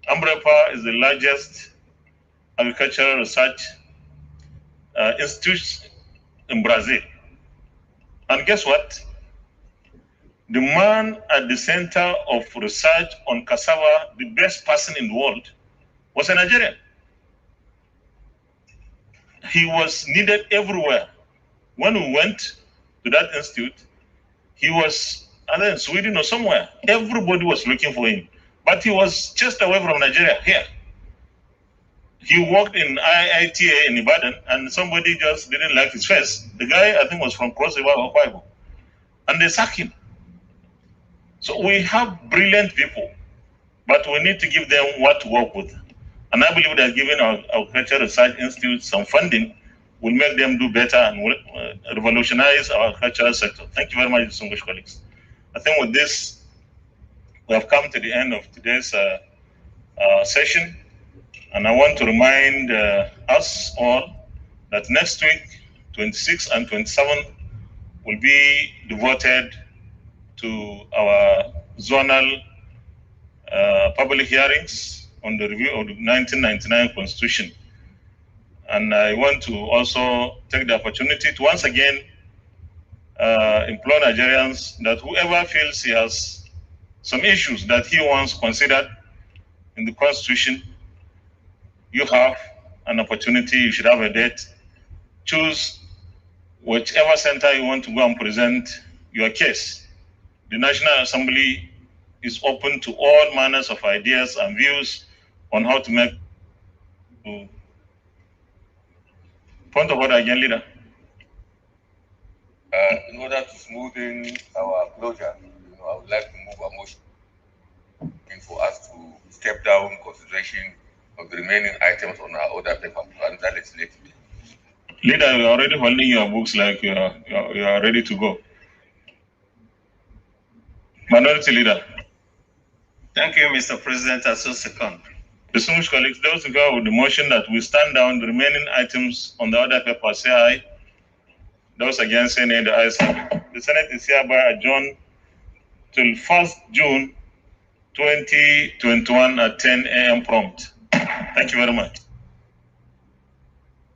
Embrapa is the largest agricultural research institute in Brazil. And guess what? The man at the center of research on cassava, the best person in the world, was a Nigerian. He was needed everywhere. When we went to that institute, he was either in Sweden or somewhere. Everybody was looking for him. But he was just away from Nigeria, here. He worked in IITA in Ibadan, and somebody just didn't like his face. The guy, I think, was from Cross River or Kwaibo. And they sacked him. So we have brilliant people, but we need to give them what to work with. And I believe that giving our Agricultural Research Institute some funding will make them do better and will revolutionize our agricultural sector. Thank you very much, distinguished colleagues. I think with this, we have come to the end of today's session. And I want to remind us all that next week, 26 and 27, will be devoted to our zonal public hearings on the review of the 1999 Constitution. And I want to also take the opportunity to once again implore Nigerians that whoever feels he has some issues that he wants considered in the Constitution, you have an opportunity, you should have a date. Choose whichever center you want to go and present your case. The National Assembly is open to all manners of ideas and views on how to make. Point of order again, leader. In order to smoothen our closure, I would like to move a motion for us to step down consideration of the remaining items on our order paper to another legislative. Leader, you're already holding your books like you are ready to go. Minority Leader. Thank you, Mr. President. I so second. Distinguished colleagues, those who go with the motion that we stand down the remaining items on the order paper, say aye. Those against, say nay. The ayes have it. The Senate is hereby adjourned till 1st June 2021 at 10 a.m. prompt. Thank you very much.